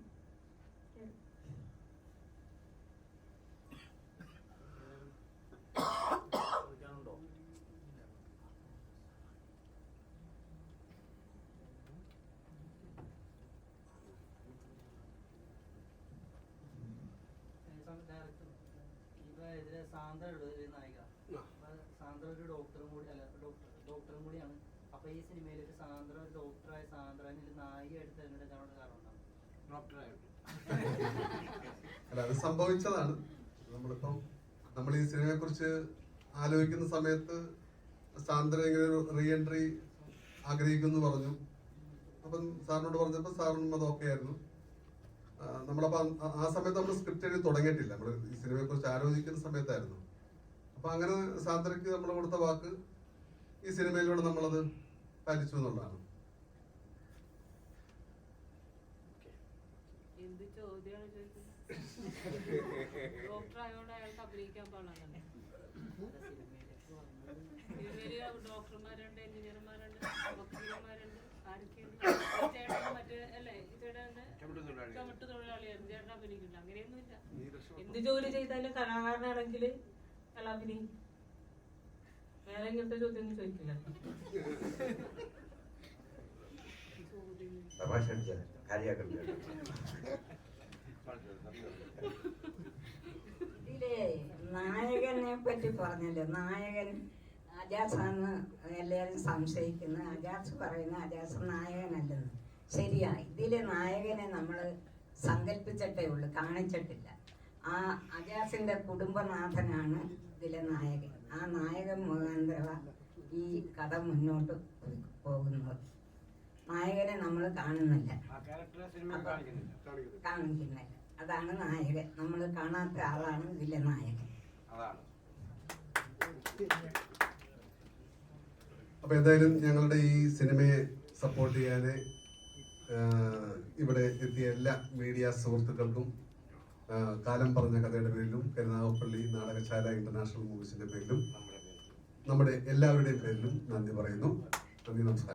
ഇതിലെ സാന്ദ്ര ഒരു നായിക, സാന്ദ്ര ഒരു ഡോക്ടറും കൂടി അല്ല ഡോക്ടറും കൂടിയാണ്. അപ്പൊ ഈ സിനിമയിലേക്ക് സാന്ദ്ര ഒരു ഡോക്ടറായ സാന്ദ്രനെ ഒരു നായികയായിട്ട് തിരഞ്ഞെടുക്കാനുള്ള കാരണം എന്താണ്? അല്ല, അത് സംഭവിച്ചതാണ്. നമ്മൾ ഈ സിനിമയെ കുറിച്ച് ആലോചിക്കുന്ന സമയത്ത് സാന്ദ്ര ഇങ്ങനെ ഒരു റീ എൻട്രി ആഗ്രഹിക്കുന്നു പറഞ്ഞു. അപ്പം സാറിനോട് പറഞ്ഞപ്പോൾ സാറിനും അത് ഓക്കെ ആയിരുന്നു. നമ്മളപ്പോൾ ആ സമയത്ത് നമ്മൾ സ്ക്രിപ്റ്റ് എഴുതി തുടങ്ങിയിട്ടില്ല. നമ്മൾ ഈ സിനിമയെ കുറിച്ച് ആലോചിക്കുന്ന സമയത്തായിരുന്നു. അപ്പൊ അങ്ങനെ സാന്ദ്രയ്ക്ക് നമ്മൾ കൊടുത്ത വാക്ക് ഈ സിനിമയിലൂടെ നമ്മളത് പാലിച്ചു എന്നുള്ളതാണ്. എന്ത് ചോദ്യമാണ് ചോദിക്കുന്നത്? ഡോക്ടർ ആയതുകൊണ്ട് അയാൾക്ക് അഭിനയിക്കാൻ പാടില്ല. ഡോക്ടർമാരുണ്ട്, എഞ്ചിനീയർമാരുണ്ട്, വക്കീലന്മാരുണ്ട്, ആരൊക്കെയുണ്ട്? മറ്റേ അല്ലേ ചേട്ടൻ്റെ ചുമട്ട് തൊഴിലാളിയായിരുന്നു, ചേട്ടൻ അഭിനയിക്കില്ല. അങ്ങനെയൊന്നുമില്ല. എന്ത് ജോലി ചെയ്താലും കലാകാരനാണെങ്കിൽ അയാൾ അഭിനയിക്കും. വേറെ ഇങ്ങനത്തെ ചോദ്യം ചോദിക്കില്ല. ഇതിലെ നായകനെ പറ്റി പറഞ്ഞല്ലോ, നായകൻ അജാസാന്ന് എല്ലാവരും സംശയിക്കുന്നു. അജാസ് പറയുന്ന അജാസ് നായകനല്ലെന്ന്. ശരിയാ, ഇതിലെ നായകനെ നമ്മൾ സങ്കല്പിച്ചിട്ടേ ഉള്ളൂ, കാണിച്ചിട്ടില്ല. ആ അജാസിന്റെ കുടുംബനാഥനാണ് ഇതിലെ നായകൻ. ആ നായകൻ മുഖാന്തര ഈ കഥ മുന്നോട്ട് പോകുന്നത്. നായകനെ നമ്മൾ കാണുന്നില്ല, കാണിക്കുന്നില്ല. അതാണ് നായകൻ. നമ്മൾ കാണാത്ത ആളാണ് ഇതിലെ നായകൻ. അപ്പൊ എന്തായാലും ഞങ്ങളുടെ ഈ സിനിമയെ സപ്പോർട്ട് ചെയ്യാന് ഇവിടെ എത്തിയ എല്ലാ മീഡിയ സുഹൃത്തുക്കൾക്കും കാലം പറഞ്ഞ കഥയുടെ പേരിലും കരുനാഗപ്പള്ളി നാടകശാല ഇന്റർനാഷണൽ മൂവീസിന്റെ പേരിലും നമ്മുടെ എല്ലാവരുടെയും പേരിലും നന്ദി പറയുന്നു. നന്ദി, നമസ്കാരം.